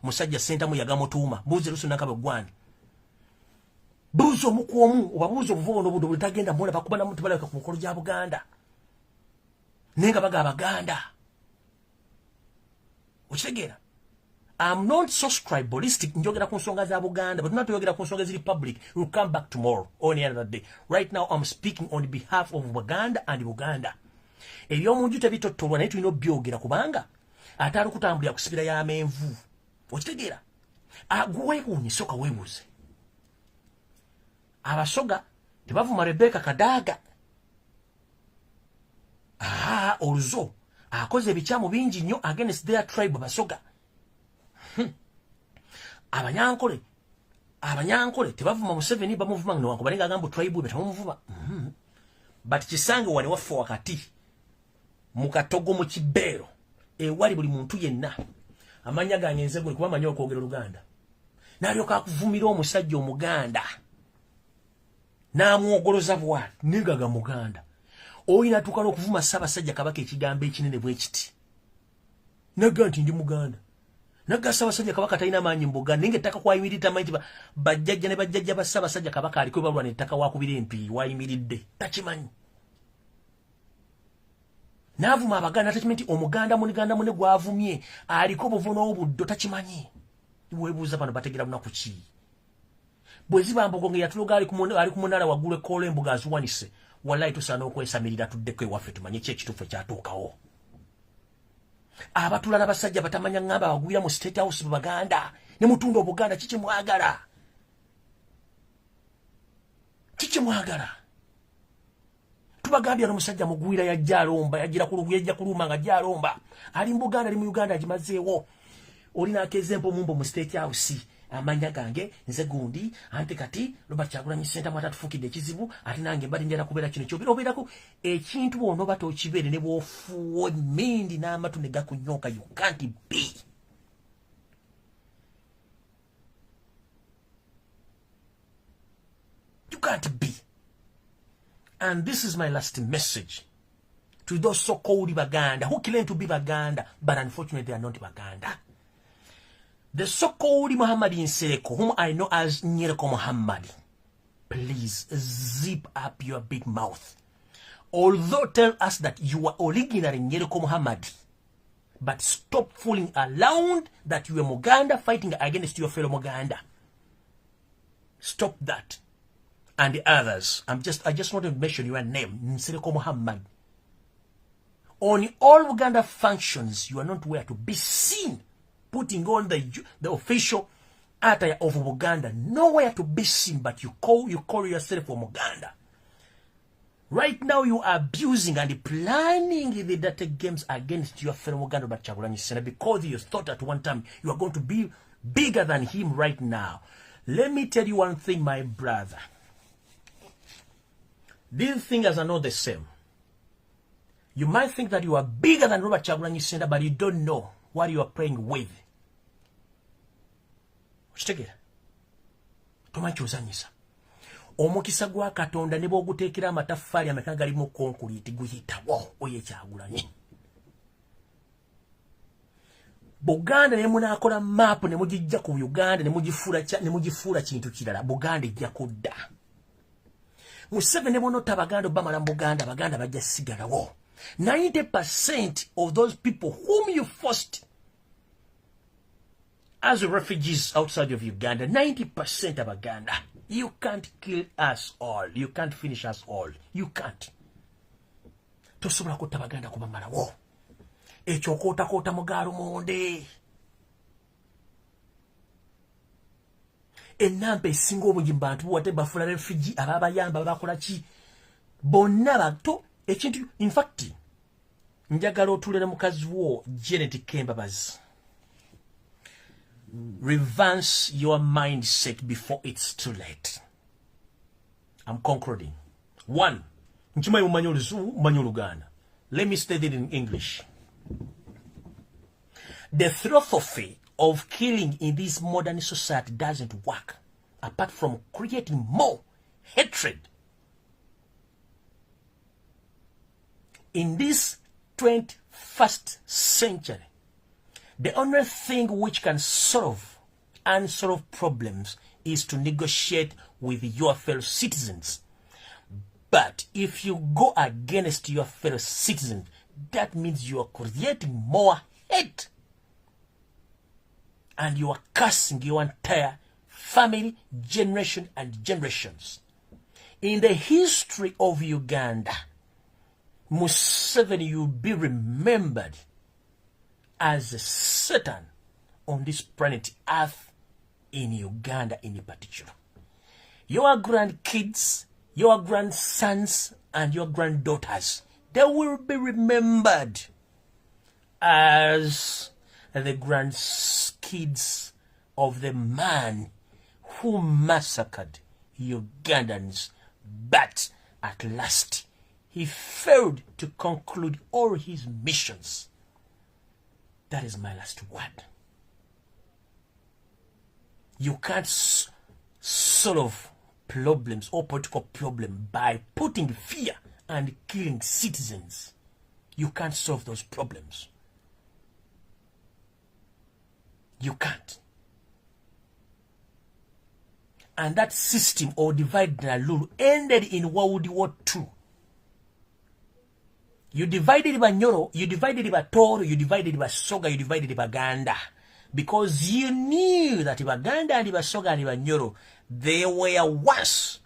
Musajja Sentamu yagamutuuma. Buuze Ruth Nankabirwa gwani. Buuze omukwomu obabuuze obuvubo n'obudde bulitagenda mwola bakuba namuntu balabika ku mukolo gya Buganda. Nenga baga Abaganda. Okitegeera? I'm not so tribalistic njogera ku nsonga za Buganda, but not yogera ku nsonga ziri public. We'll come back tomorrow or any other day. Right now I'm speaking on behalf of Buganda and Buganda. Ebyomunju tebitottolwa naye tulina obyogera kubanga ate ali kutambulira ku sibira y'amenvu. Okitegeera? Agweewuunye soka weebuuze. Abasoga tebavuma Rebecca Kadaga. Oluzo akoze ebikyamu bingi nnyo against their tribe Basoga. Abanyankole tebavuma Museveni bamuvuma ng'no wakubalenga agambo tribe betamuvuma. But kisange wali waffe wakati mu Katogo mu Kibeero ewali buli muntu yenna amanya ganyenze gwe kuba amanyi okwogera Oluganda n'alyoka akuvumira omusajja Omuganda n'amwogoloza bw'ati negaga Muganda oyina tukala okuvuma Ssaabasajja Kabaka ekigambo ekinene bwe kiti naga nti ndi Muganda naga Ssaabasajja Kabaka talina maanyi mu Buganda ninga ettaka kwayimiridde amanyi bajjajja ne bajjajja ba Ssaabasajja Kabaka aliko balwa n'ettaka wakubira empi wayimiridde takimanyi. Navuma Abaganda takimanyi Omuganda munne gwavumye aliko buvuno obuddo takimanyi. Weebuuza bano bategera lunaku ki? Bwe ziba Mbogo yatuloga ali ku munala waggulu ekkoola embuga aziwanise wallahi tusaana okwesamirira tuddeko ewaffe tumanye ki ekituufu ekyatuukawo. Abatulala basajja batamanya ngamba bagwira mu State House Baganda ne mutunda Obuganda kiki mwagala? Kiki mwagala? Tubagambya n'omusajja mugwira yajja alomba yagira kuluma nga ajja alomba ali mu Buganda ali mu Uganda agimazeewo. Olina akezempo mumbo mu State House amanya gange nze gundi ante kati Robert Kyagulanyi Ssentamu atatufukidde ekizibu ate nange mbadde njala kubeera kino kyobera obeerako ekintu ono bata okibeere ne bw'ofuuwa emmindi n'amatu ne gakunyooka. You can't be. You can't be. And this is my last message to those so-called Baganda who claim to be Baganda, but unfortunately they are not Baganda. The so-called Muhammad Nsereko, whom I know as Nyereko Muhammad, please zip up your big mouth. Although tell us that you are originally Nyereko Muhammad, but stop fooling around that you are Muganda fighting against your fellow Muganda. Stop that. And the others, I just want to mention your name, Nsereko Muhammad. On all Uganda functions, you are not where to be seen, putting on the official attire of Uganda. Nowhere to be seen, but you call yourself from Uganda. Right now, you are abusing and planning the dirty games against your fellow Uganda, but Kyagulanyi Ssentamu, because you thought at one time you are going to be bigger than him right now. Let me tell you one thing, my brother. These things are not the same. You might think that you are bigger than Robert Kyagulanyi Ssentamu, but you don't know what you are playing with. Kitegera. Tomanyi ky'ozanyisa. Omukisa gwa Katonda ne bw'oguteekera amataffaali ameka gali mu concrete guyitawo oye Kyagulanyi. Buganda ne munaakola map ne mugijja ku Uganda ne mugifuula kintu kirala. Buganda ejja kudda. Museveni bonota Baganda bamala Buganda, Baganda bajja sigalawo. 90% of those people whom you forced as refugees outside of Uganda, 90% of Uganda, you can't kill us all. You can't finish us all. You can't. Tosobola kutta Baganda kubamalawo. Ekyo koota mugaalo monde. Enampa esinga obungi mu bantu buwate bafula refugee ababayamba bakola ki bonna bato ekintu. In fact njagala otulere mukazi wo Janet Kembabazi. Reverse your mindset before it's too late. I'm concluding. 1. Nchimanyi mumanyi Oluzungu, mumanyi Oluganda. Let me state it in English. The philosophy of killing in this modern society doesn't work, apart from creating more hatred. In this 21st century, the only thing which can solve unsolved problems is to negotiate with your fellow citizens. But if you go against your fellow citizens, that means you are creating more hate. and you are cursing your entire family, generation and generations. In the history of Uganda, Museveni will be remembered as a Satan on this planet Earth, in Uganda in particular. Your grandkids, your grandsons, and your granddaughters, they will be remembered as the grandkids of the man who massacred Ugandans, but at last he failed to conclude all his missions. That is my last word. You can't solve problems or political problem by putting fear and killing citizens. You can't solve those problems. You can't. And that system or divide and rule ended in World War II. You divided by Nyoro, you divided by Toro, you divided by Soga, you divided by Ganda. Because you knew that Baganda and Soga and Nyoro, they were once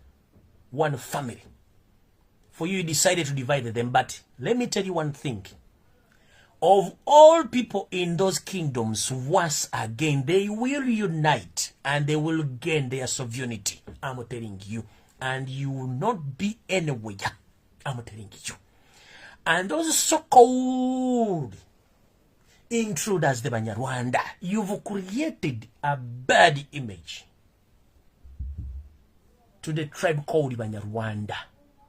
one family. For you decided to divide them. But let me tell you one thing. Of all people in those kingdoms, once again, they will unite and they will gain their sovereignty. I'm telling you. And you will not be anywhere. I'm telling you. And those so-called intruders, the Banyarwanda, you've created a bad image to the tribe called Banyarwanda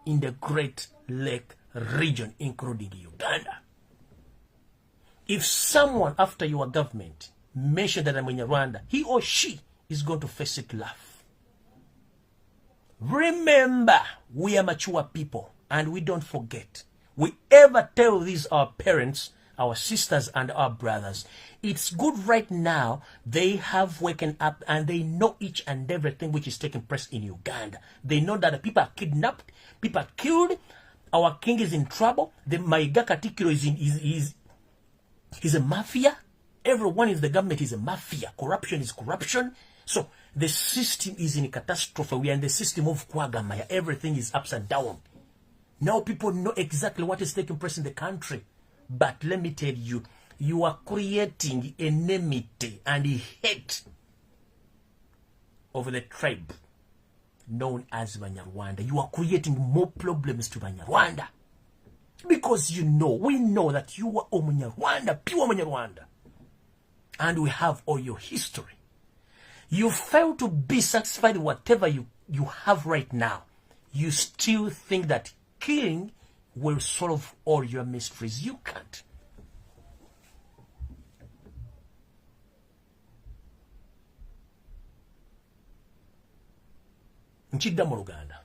in the Great Lake region, including Uganda. If someone after your government mentioned that I'm Banyarwanda, he or she is going to face it laugh. Remember, we are mature people and we don't forget. We ever tell these our parents, our sisters and our brothers, it's good right now they have woken up and they know each and everything which is taking place in Uganda. They know that people are kidnapped, people are killed, our king is in trouble, the Mayiga Katikiro is a mafia, everyone in the government is a mafia, corruption is corruption. So the system is in a catastrophe. We are in the system of Kwagamaya, everything is upside down. Now people know exactly what is taking place in the country. But let me tell you, you are creating enmity and hate over the tribe known as Banyarwanda. You are creating more problems to Banyarwanda. Because you know, we know that you are Omanyarwanda, pure Omanyarwanda. And we have all your history. You fail to be satisfied with whatever you have right now. You still think that killing will solve all your mysteries. You can't. Nchidda mu Luganda.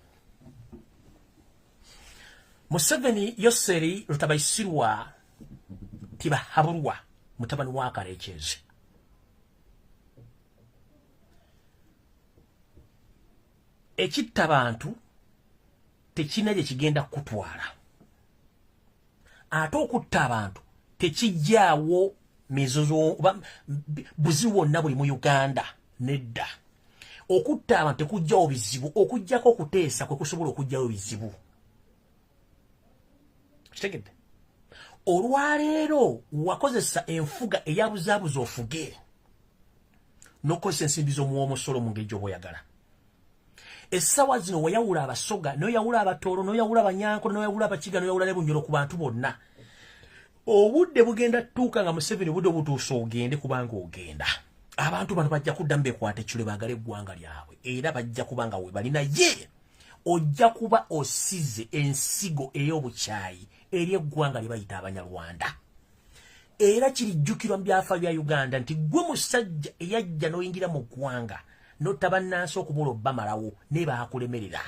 Museveni Yoseri Rutabaisirwa Tibahaburwa mutabani wa Karekezi. Ekitabantu tekina gye kigenda kutwala. Ate okutta abantu tekijjaawo mizozo buzi wonna buli mu Uganda nedda. Okutta abantu tekujjaawo bizibu, okujjako okuteesa kwe kusobola okujjaawo bizibu. Kitegedde? Olwaleero wakozesa enfuga eyabuzaabuza ofuge n'okozesa ensimbi z'omuwomusolo mu ngeri gy'oboyagala. Essawa zino wayawula abasoga, noyawula abatoolo, noyawula abanyanko, noyawula abakiga, noyawula ne bunyolo ku bantu bonna. Obudde bugenda tuuka nga Museveni budde butuusa ogende kubanga ogenda. Abantu bano bajja kuddamu beekwata ekitule baagala eggwanga lyabwe. Era bajja kubanga we bali naye ojja kuba osize ensigo ey'obukyayi eri eggwanga lye bayita Abanyarwanda. Era kirijjukirwa mu byafaayo bya Uganda nti gwe musajja eyajja n'oyingira mu ggwanga n'otabannansi okubola obbamalawo ne baakulemerera.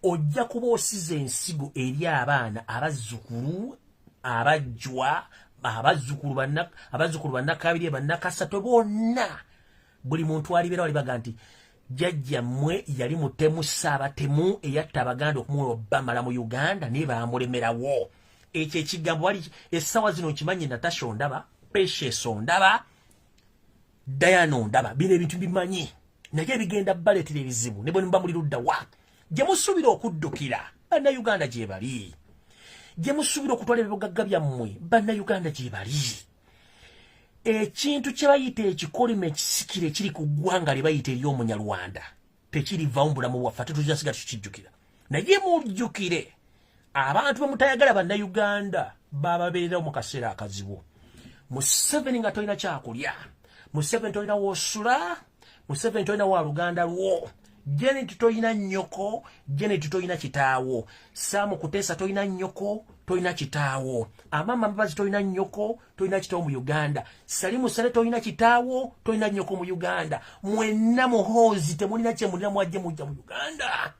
Ojja kuba osize ensigo eri abaana abazzukulu abajjwa abazzukulu bannakabiri bannakasatu bonna. Buli muntu alibeera wali baga nti jjajjammwe yali mutemu Ssaabatemu eyatta Abaganda okumuwa obbamala mu Uganda ne baamulemerawo. Ekyo ekigambo wali essawa zino nkimanyi Natasha ondaba, Precious ondaba, Dayano ndaba bino ebintu bimanyi naye bigenda baletera ebizibu ne bwe mba muli ludda wa gye musuubira okuddukira bannayuganda gye bali gye musuubira okutwala ebibugagga byammwe bannayuganda gye bali ekintu kye bayita ekikolima ekisikire kiri ku ggwanga lye bayita ery'omunyarwanda tekirivaamu bulamu bwaffe ate tuzasiga tukijjukira naye mujjukire abantu bemutayagala bannayuganda bababeererawo mu kaseera akazibu Museveni nga tolina kyakulya Museveni tolina wosula Museveni tolina wa luganda lwo Janet tolina nnyoko Janet tolina kitaawo Samu Kutesa tolina nnyoko tolina kitaawo Amama Mbabazi tolina nnyoko tolina kitaawo mu Uganda Salimu Sale tolina kitaawo tolina nnyoko mu Uganda mwenna muhoozi temulina kye mulina mwajje mujja mu Uganda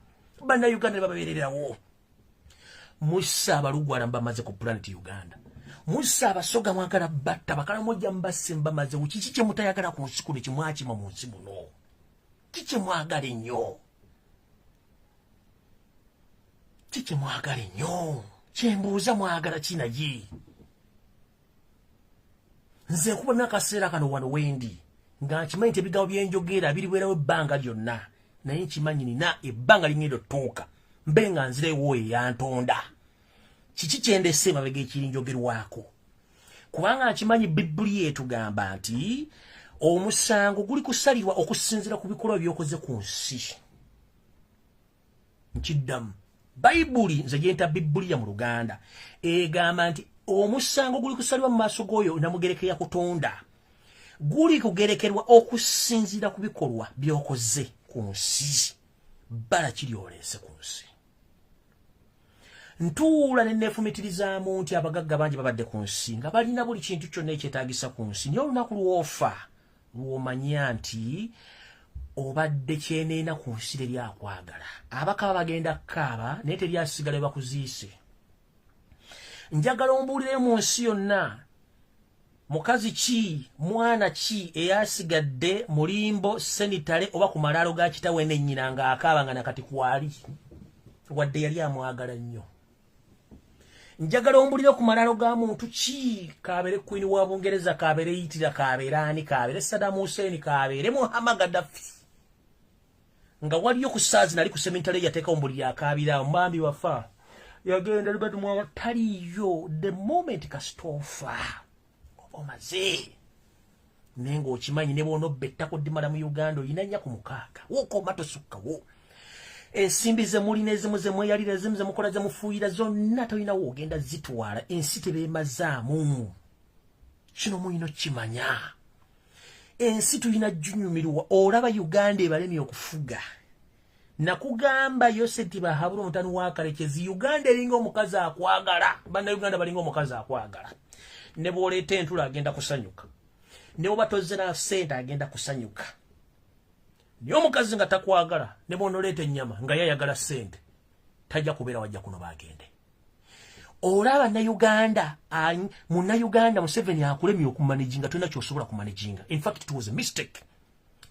bannayuganda bababeererawo Musa abalugwala mbamaze ku planet Uganda Musa abasoga mwagala batta bakala mojja mbase mbamaze kiki kye mutayagala ku nsi kuno kimwakima mu nsi muno kiki mwagala nnyo kiki mwagala nnyo kyembuuza mwagala kinayi nze kubona akaseera kano wano wendi nga nkimanyi nti ebigambo byenjogera biriwerawo ebbanga lyonna naye nkimanyi nina ebbanga lingendo tuuka mbe nga nzirewo eyantonda kiki kyendese mabega ekirinjogerwako kubanga nkimanyi Bibuli etugamba nti omusango guli kusalirwa okusinzira ku bikolwa byokoze ku nsi nkiddamu Bayibuli nze gyenta Bibuli ya mu Luganda egamba nti omusango guli kusalirwa mu maaso g'oyo namugerekera kutonda guli kugerekerwa okusinzira ku bikolwa byokoze ku nsi bala kiryolese ku nsi ntuula ne neefumitirizamu nti abagagga bangi babadde ku nsi nga balina buli kintu kyonna ekyetaagisa ku nsi naye olunaku lw'ofa lw'omanya nti obadde kyeneena ku nsi teryakwagala abakaba bagenda kukaaba naye teryasigala we bakuziise njagala ombuulire mu nsi yonna mukazi ki mwana ki eyasigadde mulimbo senitale oba ku malaalo ga kitawe ne nnyina ng'akaaba nga nakati kwali wadde yali amwagala nnyo njagala ombulire ku malaalo ga muntu ki kabeere Queen wa Bungereza kabeere Hitler kabeere ani kabeere Saddam Hussein kabeere Muammar Gaddafi nga waliyo ku saazi nali ku sementale yateeka ombulire akaabira mbambi wafa yagenda libatu mwa taliyo the moment kasitofa omaze nengo okimanyi ne bono bettako dimala mu Uganda oyina nnya ku mukaaga woko mato sukkawo ensimbi ze mulina ezimu ze mweyalira ezimu ze mukola ze mufuuyira zonna tolina woogenda zitwala ensi tebeemazaamu kino muyina kimanya ensi tulina junyumirwa olaba Uganda ebalemye okufuga nakugamba Yoseti bahabula omutani wa Kalekezi Uganda eringa omukazi akwagala bannayuganda balinga omukazi akwagala ne bw'oleeta entula agenda kusanyuka ne bw'oba tozze na ssente agenda kusanyuka naye omukazi nga takwagala ne bw'onoleeta ennyama nga yayagala ssente tajja kubeera wajja kuno bagende olaba Uganda munnayuganda Museveni akulemye okumanejinga tolina kyosobola kumanejinga in fact it was a mistake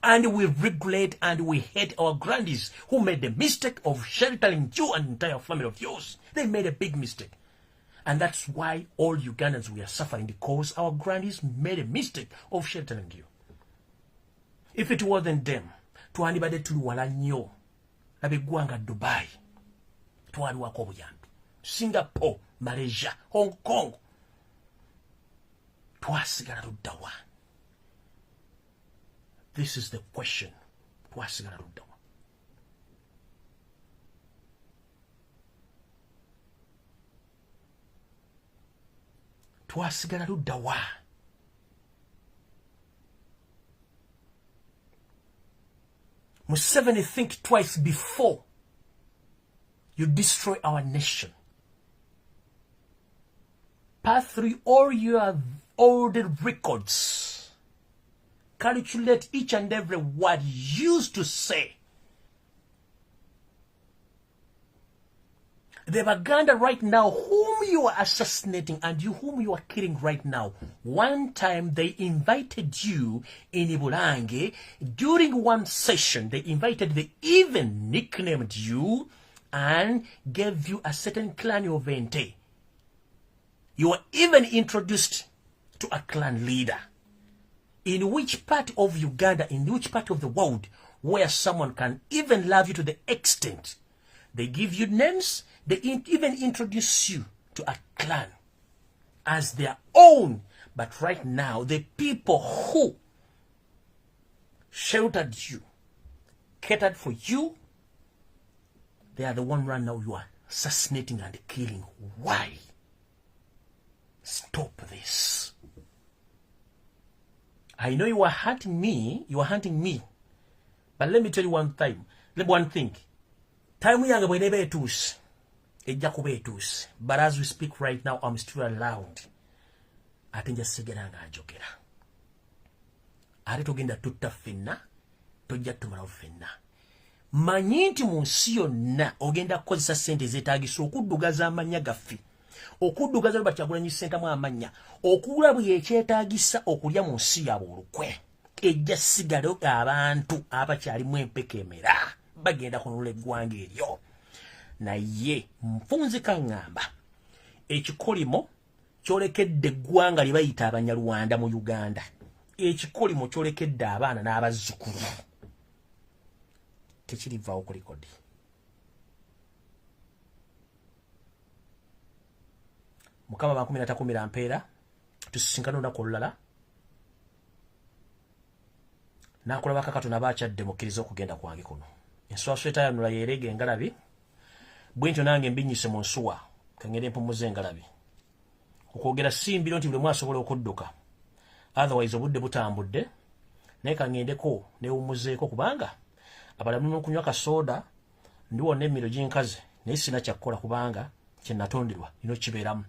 and we regret and we hate our grandees who made the mistake of sheltering you and entire family of yours. They made a big mistake. And that's why all Ugandans we are suffering because our grandees made a mistake of sheltering you. If it wasn't them, twandibadde tuli wala nnyo labeggwanga Dubai twaliwako obuyambi Singapore, Malaysia, Hong Kong twasigala luddawa. This is the question. Twasigala luddawa. Twasigala luddawa. Museveni, think twice before you destroy our nation. Pass through all your older records. Calculate each and every word you used to say. The Baganda right now, whom you are assassinating and whom you are killing right now, one time they invited you in Ibulange. During one session, they even nicknamed you and gave you a certain clan of Vente. You were even introduced to a clan leader. in which part of Uganda, in which part of the world, where someone can even love you to the extent they give you names, they even introduce you to a clan as their own. But right now, the people who sheltered you, catered for you, they are the one right now you are assassinating and killing. Why? Stop this. I know you are hunting me, but let me tell you one thing. Time we are going to be tools. But as we speak right now, I'm still around. I think just segeranga ajogera. Ari tugenda tutta fenna, tojja tumala fenna. Manyi nti mu nsi yonna ogenda kukozesa ssente zeetaagisa okuddugaza amanya gaffe. Okuddugaza Robert Kyagulanyi Ssentamu amanya. Okugula buli ekyetaagisa okulya mu nsi yaabwe olukwe. Ejja sigala abantu abakyalimu empeke emera. Bagenda kununula eggwanga eryo. Naye nfunzika ngamba ekikolimo kyolekedde eggwanga lye bayita Abanyarwanda mu Uganda. Ekikolimo kyolekedde abaana n'abazzukulu. Tekirivaawo ku likodi. Mukama bankumi natakumira mpeera tusisinkana olunaku olulala. Nakulaba Katonda bakyadde mukkiriza okugenda kwange kuno. Enswaswa yanula yeerege engalabi. Bwentyo nange mbinyise mu nsuwa kangende mpumuze engalabi. Okwogera simbiro nti buli mwaso asobola okudduka. Otherwise obudde butambudde. Naye kangendeko neewummuzeeko kubanga abalamu n'okunywa kasoda ndiwonna emmiro gy'enkazi naye sina kyakkola kubanga kye natonderwa nino kibeeramu.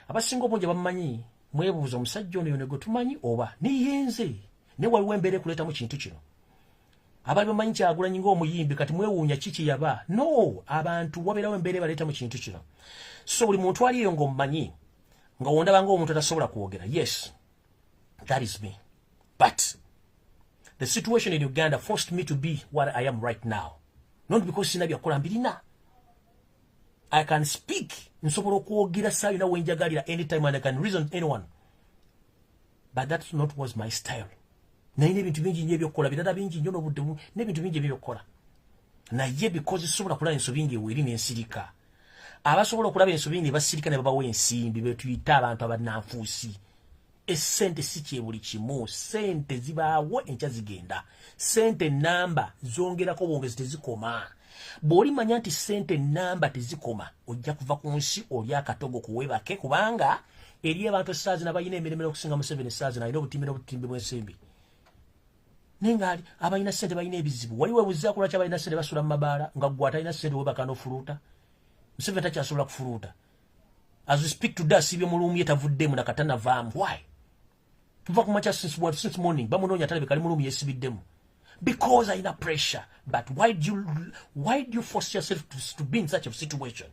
Abasinga obungi bamumanyi mwebuuza omusajja ono yone gwe tumanyi oba niyenze ne waliwo embeera ekuleetamu kintu kino. Abali bamanyi Kyagulanyi ng'omuyimbi kati mwewuunya kiki yaba. No, abantu wabeerawo embeera ebaleetamu kintu kino. So buli muntu aliyo ng'omumanyi nga wondaba ng'omuntu atasobola kwogera. Yes, that is me. But the situation in Uganda forced me to be what I am right now. Not because sina byakola mbirina. I can speak nsobola okwogera sayina wenjagalira anytime and I can reason anyone. But that not was my style. Naye ebintu bingi nnyo ebyokukola birala bingi nnyo n'obudde n'ebintu bingi ebyokukola. Naye because sobola kulaba ensobi ng'eweri n'ensirika. Abasobola okulaba ensobi ng'ebasirika ne babawa ensimbi be tuyita abantu abannanfuusi. Essente si kye buli kimu. Sente zibaawo enkya zigenda. Sente namba zongerako bwongezi tezikoma. Bw'oli manya nti sente namba tezikoma ojja kuva ku nsi oli akatogo kuwebake kubanga eri abantu essaazi nabayina emiremere okusinga mu 7 essaazi nalina obutimbi bw'ensimbi. Nengali abayina sente bayina ebizibu. Wali webuuza kulwaki abayina sente basula mu mabaala nga ggwe atalina sente webaka n'ofuluuta. Museveni takyasobola kufuluuta. As we speak today asibye mulumi yetavuddemu nakatanavaamu. Why? Tuva kumacha since morning bamunoonya talebe kali mulumi yesibiddemu. Because I need pressure. But why do you force yourself to be in such a situation?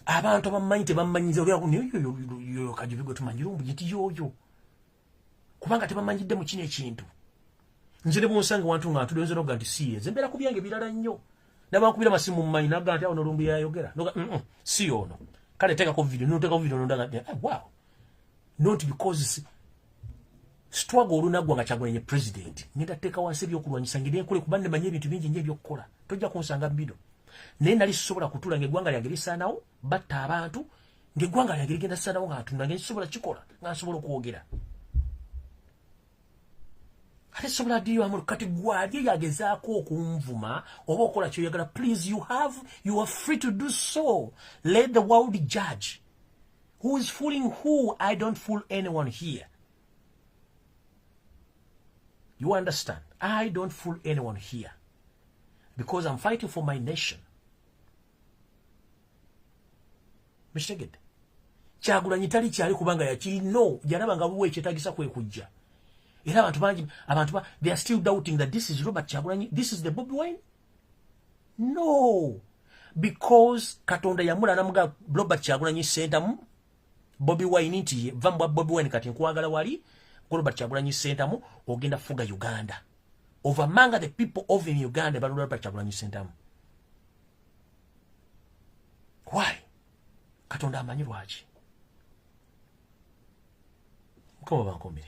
Abantu bamanyi tebamanyiza yo kajubigo tumanyi Lumbuye nti yoyo. Kubanga tebamanyidde mu kino ekintu. Nzire bonsanga wantu nga tudonze noga nti siye. Zembera ku byange birala nnyo. Nabankubira masimu mu manyi naga nti awo Lumbuye yayogera. Noga si ono. Kale teka ko video nondaga wow. Not because struggle olunagwa nga Kyagulanyi president. Ngenda teka wansi ebyokulwanyisa ngire kule kubande manye ebintu bingi nnyo ebyokukola. Tojja kunsanga mbino. Naye nali sobola kutula ng'eggwanga lyange lisaanawo batta abantu ng'eggwanga lyange ligenda saanawo nga ntunda nsobola kikola nga nsobola okwogera. Ate sobola ddiyo amu kati gwali yagezaako okunvuma oba okola kyoyagala. Please, you are free to do so. Let the world judge. Who is fooling who? I don't fool anyone here. You understand? I don't fool anyone here. Because I'm fighting for my nation. Mr. Gede. Kyagulanyi tali kyali kubanga yakiri no. Yaraba nga buwe kyetagisa kwe kujja. Era abantu they are still doubting that this is Robert Kyagulanyi. This is the Bobi Wine? No. Because Katonda yamula namuga Robert Kyagulanyi Ssentamu Bobi Wine nti vambwa Bobi Wine kati nkwagala wali Robert Kyagulanyi Ssentamu ogenda fuga Uganda. Over manga the people of in Uganda balu Robert Kyagulanyi Ssentamu. Why? Katonda amanyi lwaki. Mukama bankuumire.